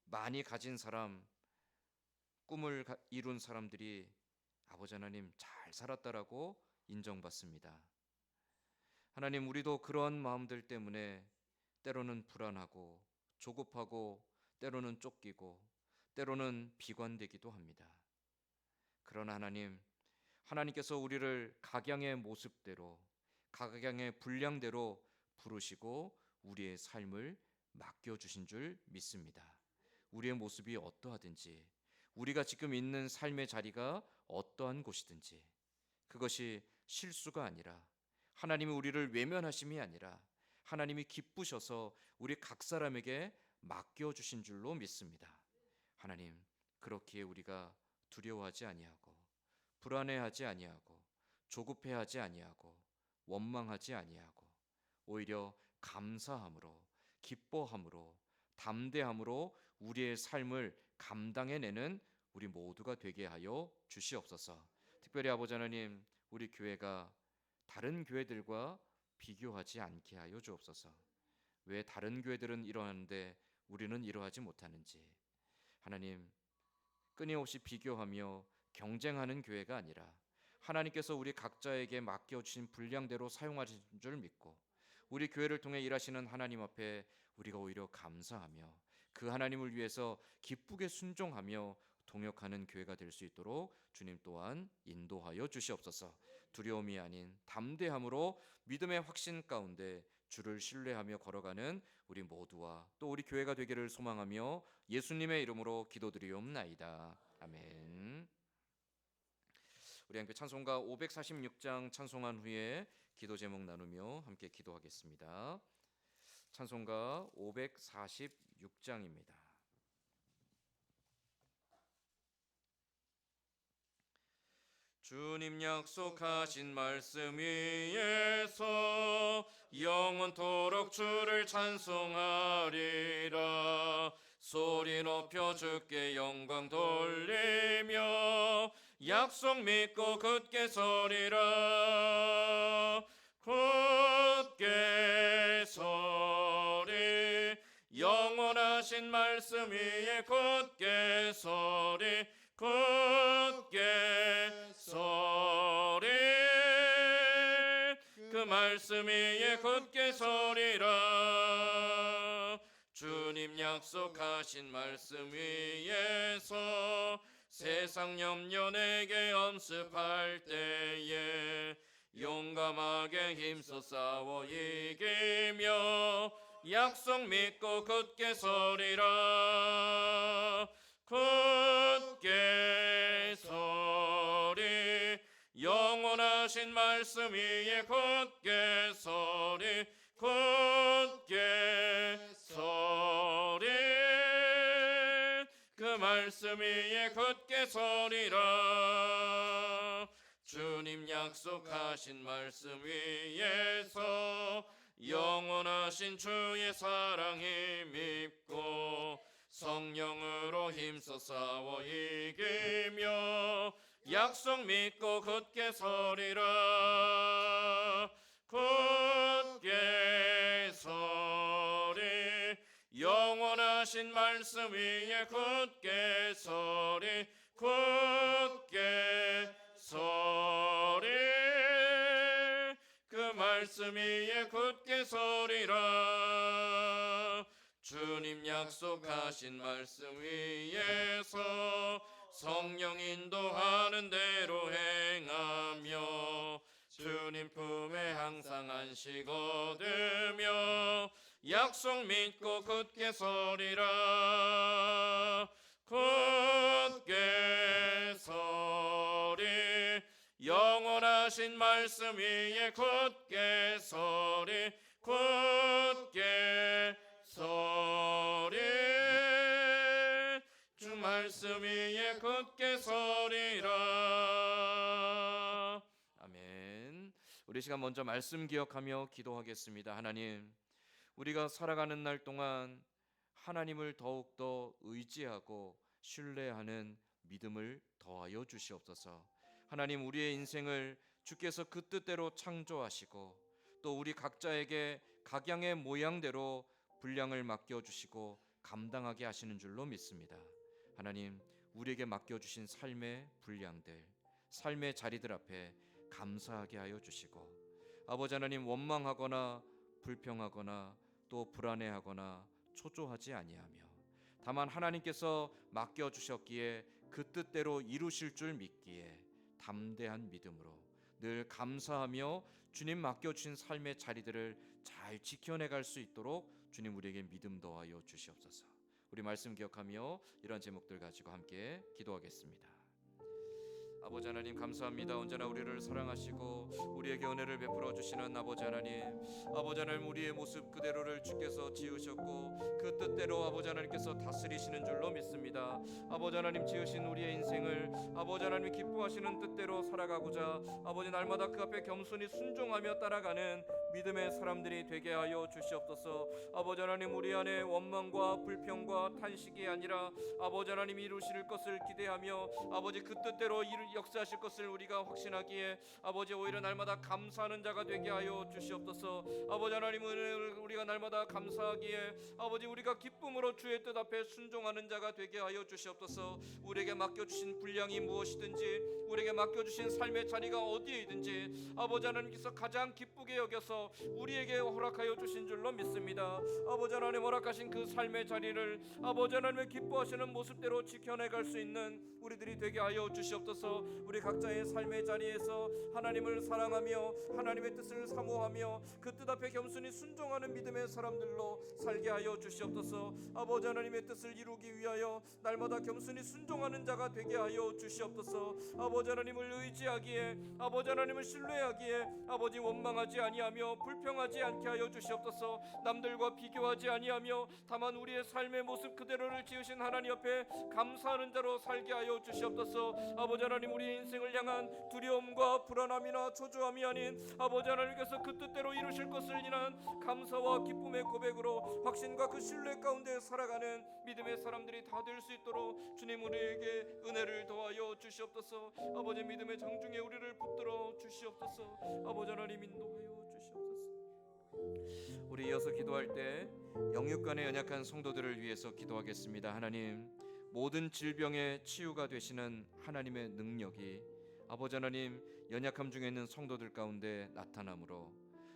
많이 가진 사람, 꿈을 이룬 사람들이 아버지 하나님 잘 살았다라고 인정받습니다. 하나님, 우리도 그러한 마음들 때문에 때로는 불안하고 조급하고 때로는 쫓기고 때로는 비관되기도 합니다. 그러나 하나님, 하나님께서 우리를 각양의 모습대로 각양의 분량대로 부르시고 우리의 삶을 맡겨주신 줄 믿습니다. 우리의 모습이 어떠하든지, 우리가 지금 있는 삶의 자리가 어떠한 곳이든지, 그것이 실수가 아니라 하나님이 우리를 외면하심이 아니라 하나님이 기쁘셔서 우리 각 사람에게 맡겨주신 줄로 믿습니다. 하나님, 그렇기에 우리가 두려워하지 아니하고 불안해하지 아니하고 조급해하지 아니하고 원망하지 아니하고 오히려 감사함으로 기뻐함으로 담대함으로 우리의 삶을 감당해내는 우리 모두가 되게 하여 주시옵소서. 특별히 아버지 하나님, 우리 교회가 다른 교회들과 비교하지 않게 하여 주옵소서. 왜 다른 교회들은 이러하는데 우리는 이러하지 못하는지, 하나님, 끊임없이 비교하며 경쟁하는 교회가 아니라 하나님께서 우리 각자에게 맡겨주신 분량대로 사용하신 줄 믿고 우리 교회를 통해 일하시는 하나님 앞에 우리가 오히려 감사하며 그 하나님을 위해서 기쁘게 순종하며 동역하는 교회가 될 수 있도록 주님 또한 인도하여 주시옵소서. 두려움이 아닌 담대함으로 믿음의 확신 가운데 주를 신뢰하며 걸어가는 우리 모두와 또 우리 교회가 되기를 소망하며 예수님의 이름으로 기도드리옵나이다. 아멘. 우리 함께 찬송가 546장 찬송한 후에 기도 제목 나누며 함께 기도하겠습니다. 찬송가 546장입니다. 주님 약속하신 말씀 위에서 영원토록 주를 찬송하리라. 소리 높여 주께 영광 돌리며 약속 믿고 굳게 서리라. 굳게 서리, 영원하신 말씀 위에 굳게 서리. 굳게 서리, 그 말씀 위에 굳게 서리라. 주님 약속하신 말씀 위에서 세상 염려 내게 엄습할 때에 용감하게 힘써 싸워 이기며 약속 믿고 굳게 서리라. 굳게 서리, 영원하신 말씀 위에 굳게 서리. 굳게 서리, 그 말씀 위에 굳게 굳게 서리라. 주님 약속하신 말씀 위에서 영원하신 주의 사랑이 믿고 성령으로 힘써 싸워 이기며 약속 믿고 굳게 서리라. 굳게 서리. 영원하신 말씀 위에 굳게 서리. 굳게 서리. 그 말씀 위에 굳게 서리라. 주님 약속하신 말씀 위에서 성령 인도하는 대로 행하며 주님 품에 항상 안식 얻으며 약속 믿고 굳게 서리라. 굳게 서리. 영원하신 말씀 위에 굳게 서리. 굳게 서리. 주 말씀 위에 굳게 서리라. 아멘. 우리 시간 먼저 말씀 기억하며 기도하겠습니다. 하나님, 우리가 살아가는 날 동안 하나님을 더욱더 의지하고 신뢰하는 믿음을 더하여 주시옵소서. 하나님, 우리의 인생을 주께서 그 뜻대로 창조하시고 또 우리 각자에게 각양의 모양대로 분량을 맡겨주시고 감당하게 하시는 줄로 믿습니다. 하나님, 우리에게 맡겨주신 삶의 분량들, 삶의 자리들 앞에 감사하게 하여 주시고, 아버지 하나님, 원망하거나 불평하거나 또 불안해하거나 초조하지 아니하며 다만 하나님께서 맡겨주셨기에 그 뜻대로 이루실 줄 믿기에 담대한 믿음으로 늘 감사하며 주님 맡겨주신 삶의 자리들을 잘 지켜내갈 수 있도록 주님 우리에게 믿음 더하여 주시옵소서. 우리 말씀 기억하며 이런 제목들 가지고 함께 기도하겠습니다. 아버지 하나님, 감사합니다. 언제나 우리를 사랑하시고 우리에게 은혜를 베풀어 주시는 아버지 하나님, 아버지 하나님, 우리의 모습 그대로를 주께서 지으셨고 그 뜻대로 아버지 하나님께서 다스리시는 줄로 믿습니다. 아버지 하나님, 지으신 우리의 인생을 아버지 하나님이 기뻐하시는 뜻대로 살아가고자 아버지 날마다 그 앞에 겸손히 순종하며 따라가는 믿음의 사람들이 되게 하여 주시옵소서. 아버지 하나님, 우리 안에 원망과 불평과 탄식이 아니라 아버지 하나님이 이루실 것을 기대하며 아버지 그 뜻대로 역사하실 것을 우리가 확신하기에 아버지 오히려 날마다 감사하는 자가 되게 하여 주시옵소서. 아버지 하나님, 우리가 날마다 감사하기에 아버지 우리가 기쁨으로 주의 뜻 앞에 순종하는 자가 되게 하여 주시옵소서. 우리에게 맡겨주신 분량이 무엇이든지, 우리에게 맡겨주신 삶의 자리가 어디에든지 아버지 하나님께서 가장 기쁘게 여겨서 우리에게 허락하여 주신 줄로 믿습니다. 아버지 하나님, 허락하신 그 삶의 자리를 아버지 하나님의 기뻐하시는 모습대로 지켜내갈 수 있는 우리들이 되게 하여 주시옵소서. 우리 각자의 삶의 자리에서 하나님을 사랑하며 하나님의 뜻을 사모하며 그 뜻 앞에 겸손히 순종하는 믿음의 사람들로 살게 하여 주시옵소서. 아버지 하나님의 뜻을 이루기 위하여 날마다 겸손히 순종하는 자가 되게 하여 주시옵소서. 아버지 하나님을 의지하기에 아버지 하나님을 신뢰하기에 아버지 원망하지 아니하며 불평하지 않게 하여 주시옵소서. 남들과 비교하지 아니하며 다만 우리의 삶의 모습 그대로를 지으신 하나님 앞에 감사하는 자로 살게 하여 주시옵소서. 아버지 하나님, 우리 인생을 향한 두려움과 불안함이나 초조함이 아닌 아버지 하나님께서 그 뜻대로 이루실 것을 인한 감사와 기쁨의 고백으로 확신과 그 신뢰 가운데 살아가는 믿음의 사람들이 다 될 수 있도록 주님 우리에게 은혜를 더하여 주시옵소서. 아버지, 믿음의 장중에 우리를 붙들어 주시옵소서. 아버지 하나님, 인도하여 주시옵소서. 우리 이어서 기도할 때 영육간의 연약한 성도들을 위해서 기도하겠습니다. 하나님, 모든 질병의 치유가 되시는 하나님의 능력이 아버지 하나님 연약함 중에 있는 성도들 가운데 나타나므로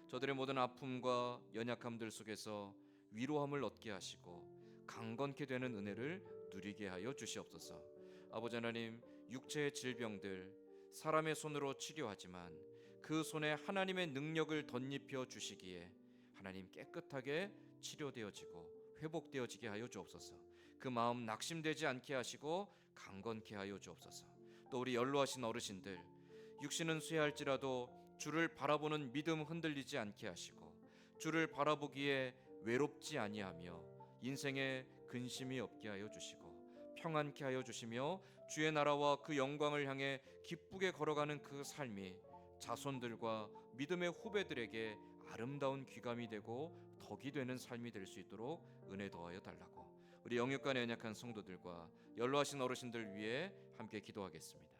저들의 모든 아픔과 연약함들 속에서 위로함을 얻게 하시고 강건케 되는 은혜를 누리게 하여 주시옵소서. 아버지 하나님, 육체의 질병들 사람의 손으로 치료하지만 그 손에 하나님의 능력을 덧입혀 주시기에 하나님 깨끗하게 치료되어지고 회복되어지게 하여 주옵소서. 그 마음 낙심되지 않게 하시고 강건케 하여 주옵소서. 또 우리 연로하신 어르신들, 육신은 쇠할지라도 주를 바라보는 믿음 흔들리지 않게 하시고 주를 바라보기에 외롭지 아니하며 인생에 근심이 없게 하여 주시고 평안케 하여 주시며 주의 나라와 그 영광을 향해 기쁘게 걸어가는 그 삶이 자손들과 믿음의 후배들에게 아름다운 귀감이 되고 덕이 되는 삶이 될 수 있도록 은혜 더하여 달라고 우리 영육간의 연약한 성도들과 연로하신 어르신들 위해 함께 기도하겠습니다.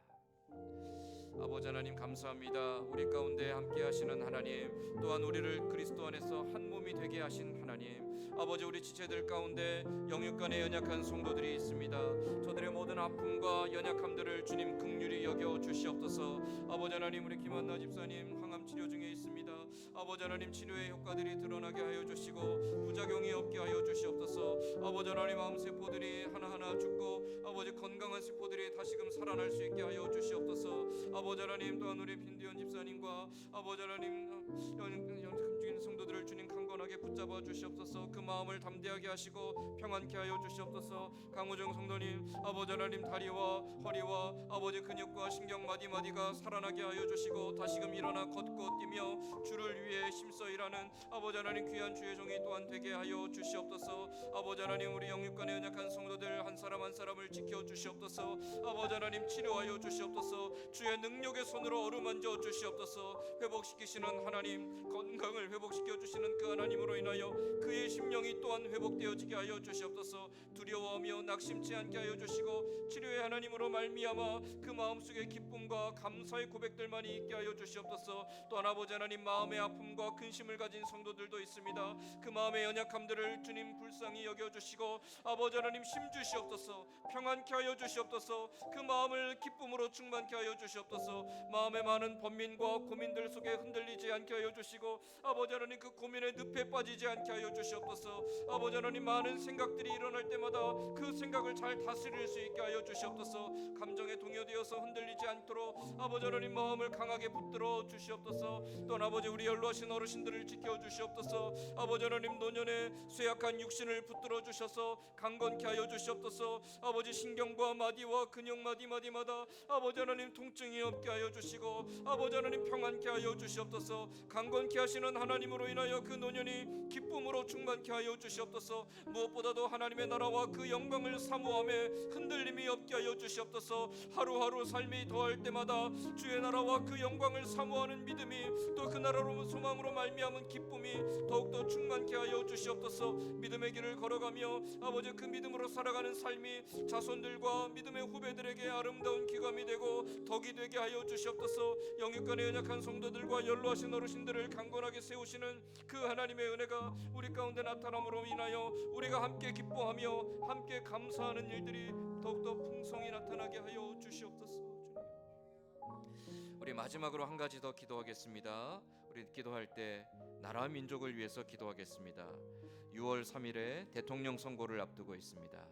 아버지 하나님 감사합니다. 우리 가운데 함께 하시는 하나님, 또한 우리를 그리스도 안에서 한 몸이 되게 하신 하나님, 아버지 우리 지체들 가운데 영육간의 연약한 성도들이 있습니다. 저들의 모든 아픔과 연약함들을 주님 긍휼히 여겨 주시옵소서. 아버지 하나님, 우리 김한나 집사님 항암 치료 중에 있습니다. 아버지 하나님, 치료의 효과들이 드러나게 하여 주시고 부작용이 없게 하여 주시옵소서. 아버지 하나님, 마음 세포들이 하나하나 죽고 아버지 건강한 세포들이 다시금 살아날 수 있게 하여 주시옵소서. 아버지 하나님, 또한 우리 빈디언 집사님과 아버지 하나님 연금 중인 성도들을 주님 강건하게 붙잡아 주시옵소서. 그 마음을 담대하게 하시고 평안케 하여 주시옵소서. 강우정 성도님, 아버지 하나님 다리와 허리와 아버지 근육과 신경 마디마디가 살아나게 하여 주시고 다시금 일어나 걷고 뛰며 주를 위해 힘써 일하는 아버지 하나님 귀한 주의 종이 또한 되게 하여 주시옵소서. 아버지 하나님, 우리 영육간의 연약한 성도들 한 사람 한 사람을 지켜 주시옵소서. 아버지 하나님, 치료하여 주시옵소서. 주의 능력의 손으로 어루만져 주시옵소서. 회복시키시는 하나님, 건강을 회복시켜 주시는 그 하나님으로 인하여 그의 심령이 또한 회복되어지게 하여 주시옵소서. 두려워하며 낙심치 않게 하여 주시고 치료의 하나님으로 말미암아 그 마음속에 기쁨과 감사의 고백들만이 있게 하여 주시옵소서. 또한 아버지 하나님, 마음의 아픔과 근심을 가진 성도들도 있습니다. 그 마음의 연약함들을 주님 불쌍히 여겨주시고 아버지 하나님 힘 주시옵소서. 평안케 하여 주시옵소서. 그 마음을 기쁨으로 충만케 하여 주시옵소서. 마음의 많은 번민과 고민들 속에 흔들리지 않게 하여 주시고 아버지 하나님, 그 고민의 늪에 빠지지 않게 하여 주시옵소서. 아버지 하나님, 많은 생각들이 일어날 때마다 그 생각을 잘 다스릴 수 있게 하여 주시옵소서. 감정에 동요되어서 흔들리지 않도록 아버지 하나님 마음을 강하게 붙들어 주시옵소서. 또한 아버지, 우리 연로하신 어르신들을 지켜 주시옵소서. 아버지 하나님, 노년에 쇠약한 육신을 붙들어 주셔서 강건케 하여 주시옵소서. 아버지, 신경과 마디와 근육 마디마디마다 아버지 하나님 통증이 없게 하여 주시고 아버지 하나님 평안케 하여 주시옵소서. 강건케 하시는 하나님으로 인하여 그 노년이 기쁨으로 충만케 하여 주시옵소서. 무엇보다도 하나님의 나라와 그 영광을 사모함에 흔들림이 없게 하여 주시옵소서. 하루하루 삶이 더할 때마다 주의 나라와 그 영광을 사모하는 믿음이, 또 그 나라로 소망으로 말미암은 기쁨이 더욱더 충만케 하여 주시옵소서. 믿음의 길을 걸어가며 아버지 그 믿음으로 살아가는 삶이 자손들과 믿음의 후배들에게 아름다운 기감이 되고 덕이 되게 하여 주시옵소서. 영육간의 연약한 성도들과 연로하신 어르신들을 강건하게 세우시는 그 하나님의 은혜가 우리 가운데 나타남으로 인하여 우리가 함께 기뻐하며 함께 감사하는 일들이 더욱더 풍성히 나타나게 하여 주시옵소서. 우리 마지막으로 한 가지 더 기도하겠습니다. 우리 기도할 때 나라 민족을 위해서 기도하겠습니다. 6월 3일에 대통령 선거를 앞두고 있습니다.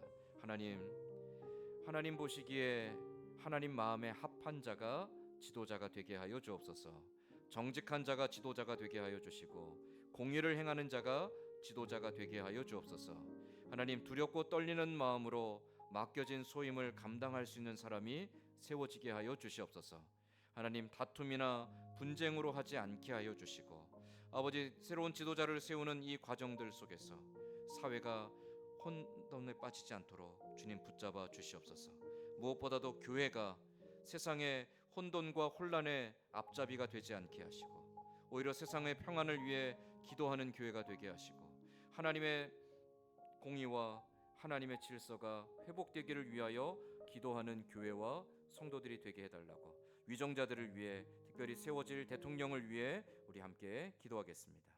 하나님 보시기에 하나님 마음에 합한 자가 지도자가 되게 하여 주옵소서. 정직한 자가 지도자가 되게 하여 주시고 공의를 행하는 자가 지도자가 되게 하여 주옵소서. 하나님, 두렵고 떨리는 마음으로 맡겨진 소임을 감당할 수 있는 사람이 세워지게 하여 주시옵소서. 하나님, 다툼이나 분쟁으로 하지 않게 하여 주시고 아버지, 새로운 지도자를 세우는 이 과정들 속에서 사회가 혼돈에 빠지지 않도록 주님 붙잡아 주시옵소서. 무엇보다도 교회가 세상의 혼돈과 혼란의 앞잡이가 되지 않게 하시고 오히려 세상의 평안을 위해 기도하는 교회가 되게 하시고 하나님의 공의와 하나님의 질서가 회복되기를 위하여 기도하는 교회와 성도들이 되게 해달라고, 위정자들을 위해 특별히 세워질 대통령을 위해 우리 함께 기도하겠습니다.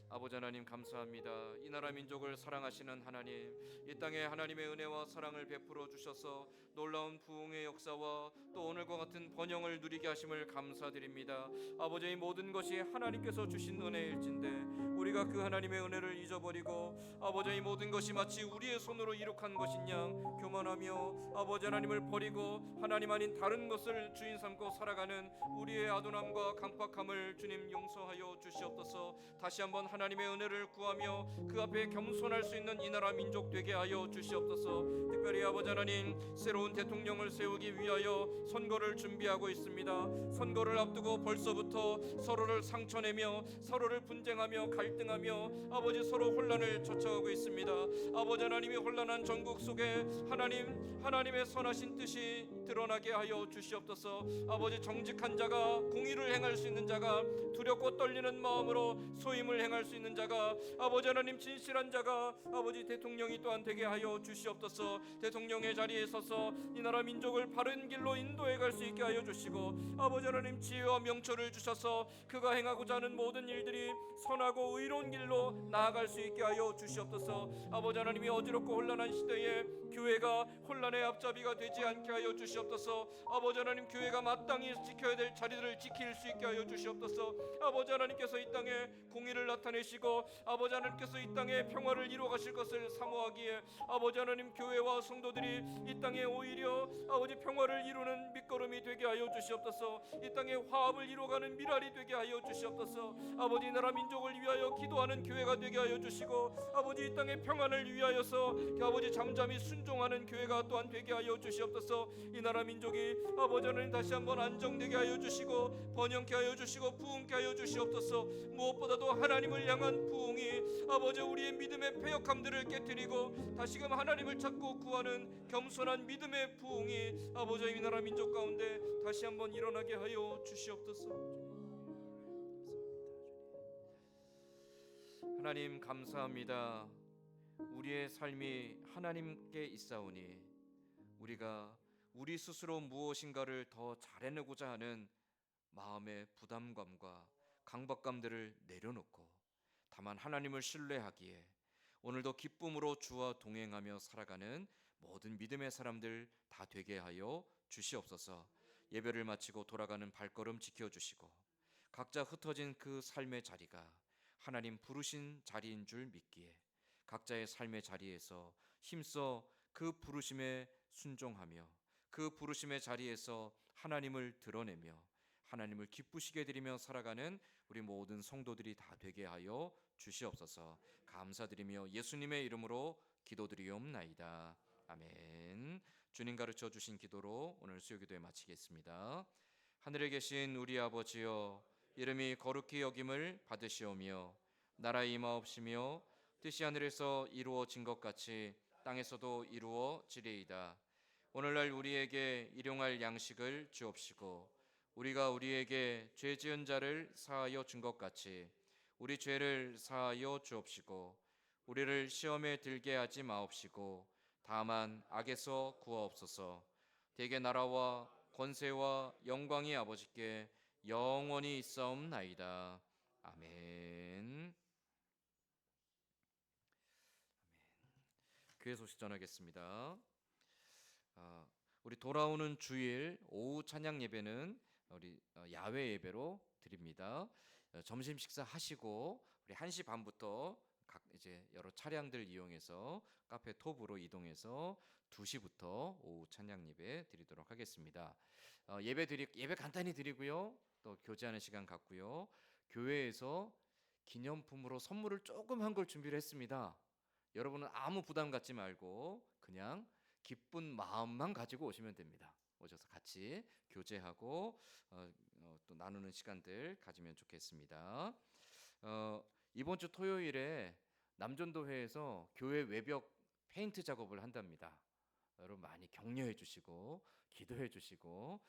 아버지 하나님 감사합니다. 이 나라 민족을 사랑하시는 하나님, 이 땅에 하나님의 은혜와 사랑을 베풀어 주셔서 놀라운 부흥의 역사와 또 오늘과 같은 번영을 누리게 하심을 감사드립니다. 아버지, 이 모든 것이 하나님께서 주신 은혜일진데 우리가 그 하나님의 은혜를 잊어버리고 아버지, 이 모든 것이 마치 우리의 손으로 이룩한 것인 양 교만하며 아버지 하나님을 버리고 하나님 아닌 다른 것을 주인 삼고 살아가는 우리의 아둔함과 강팍함을 주님 용서하여 주시옵소서. 다시 한번 하나님의 은혜를 구하며 그 앞에 겸손할 수 있는 이 나라 민족 되게 하여 주시옵소서. 특별히 아버지 하나님, 새로운 대통령을 세우기 위하여 선거를 준비하고 있습니다. 선거를 앞두고 벌써부터 서로를 상처내며 서로를 분쟁하며 갈등하며 아버지 서로 혼란을 쫓아가고 있습니다. 아버지 하나님이 혼란한 전국 속에 하나님의 선하신 뜻이 드러나게 하여 주시옵소서. 아버지 정직한 자가, 공의를 행할 수 있는 자가, 두렵고 떨리는 마음으로 소임을 행할 수 있는 자가, 아버지 하나님 진실한 자가 아버지 대통령이 또한 되게 하여 주시옵소서. 대통령의 자리에 서서 이 나라 민족을 바른 길로 인도해 갈 수 있게 하여 주시고, 아버지 하나님 지혜와 명철을 주셔서 그가 행하고자 하는 모든 일들이 선하고 의로운 길로 나아갈 수 있게 하여 주시옵소서. 아버지 하나님이 어지럽고 혼란한 시대에 교회가 혼란의 앞잡이가 되지 않게 하여 주시옵소서. 아버지 하나님, 교회가 마땅히 지켜야 될 자리들을 지킬 수 있게 하여 주시옵소서. 아버지 하나님께서 이 땅에 공의를 나타내시고 아버지 하나님께서 이 땅에 평화를 이루어 가실 것을 사모하기에 아버지 하나님, 교회와 성도들이 이 땅에 오히려 아버지 평화를 이루는 밑거름이 되게 하여 주시옵소서. 이 땅에 화합을 이루어가는 미랄이 되게 하여 주시옵소서. 아버지 나라 민족을 위하여 기도하는 교회가 되게 하여 주시고, 아버지 이 땅의 평안을 위하여서 아버지 잠잠히 순종하는 교회가 또한 되게 하여 주시옵소서. 이 나라 민족이 아버지 하나님 다시 한번 안정되게 하여 주시고 번영케 하여 주시고 부흥케 하여 주시옵소서. 무엇보다도 하나님을 향한 부흥이 아버지 우리의 믿음의 패역함들을 깨뜨리고 다시금 하나님을 찾고 구하는 겸손한 믿음의 부흥이 아버지 이 나라 민족 가운데 다시 한번 일어나게 하여 주시옵소서. 하나님 감사합니다. 우리의 삶이 하나님께 있사오니 우리가 우리 스스로 무엇인가를 더 잘해내고자 하는 마음의 부담감과 강박감들을 내려놓고 다만 하나님을 신뢰하기에 오늘도 기쁨으로 주와 동행하며 살아가는 모든 믿음의 사람들 다 되게 하여 주시옵소서. 예배를 마치고 돌아가는 발걸음 지켜주시고 각자 흩어진 그 삶의 자리가 하나님 부르신 자리인 줄 믿기에 각자의 삶의 자리에서 힘써 그 부르심에 순종하며 그 부르심의 자리에서 하나님을 드러내며 하나님을 기쁘시게 드리며 살아가는 우리 모든 성도들이 다 되게 하여 주시옵소서. 감사드리며 예수님의 이름으로 기도드리옵나이다. 아멘. 주님 가르쳐 주신 기도로 오늘 수요기도에 마치겠습니다. 하늘에 계신 우리 아버지여, 이름이 거룩히 여김을 받으시오며 나라의 임하옵시며 뜻이 하늘에서 이루어진 것 같이 땅에서도 이루어지리이다. 오늘날 우리에게 일용할 양식을 주옵시고 우리가 우리에게 죄 지은 자를 사하여 준 것 같이 우리 죄를 사하여 주옵시고 우리를 시험에 들게 하지 마옵시고 다만 악에서 구하옵소서. 대개 나라와 권세와 영광이 아버지께 영원히 있사옵나이다. 아멘. 교회 소식 전하겠습니다. 우리 돌아오는 주일 오후 찬양 예배는 우리 야외 예배로 드립니다. 점심 식사 하시고 우리 1시 반부터 각 이제 여러 차량들 이용해서 카페 톱으로 이동해서 2시부터 오후 찬양 예배 드리도록 하겠습니다. 예배 간단히 드리고요. 또 교제하는 시간 갖고요. 교회에서 기념품으로 선물을 조금 한 걸 준비를 했습니다. 여러분은 아무 부담 갖지 말고 그냥 기쁜 마음만 가지고 오시면 됩니다. 오셔서 같이 교제하고 또 나누는 시간들 가지면 좋겠습니다. 이번 주 토요일에 남전도회에서 교회 외벽 페인트 작업을 한답니다. 여러분 많이 격려해 주시고 기도해 주시고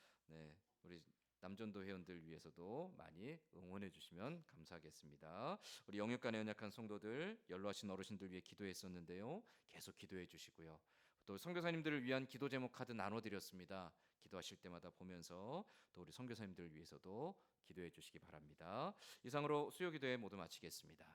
우리 남전도 회원들 위해서도 많이 응원해 주시면 감사하겠습니다. 우리 영육간의 연약한 성도들, 연로하신 어르신들 위해 기도했었는데요. 계속 기도해 주시고요. 또 선교사님들을 위한 기도 제목 카드 나눠드렸습니다. 기도하실 때마다 보면서 또 우리 선교사님들을 위해서도 기도해 주시기 바랍니다. 이상으로 수요기도회 모두 마치겠습니다.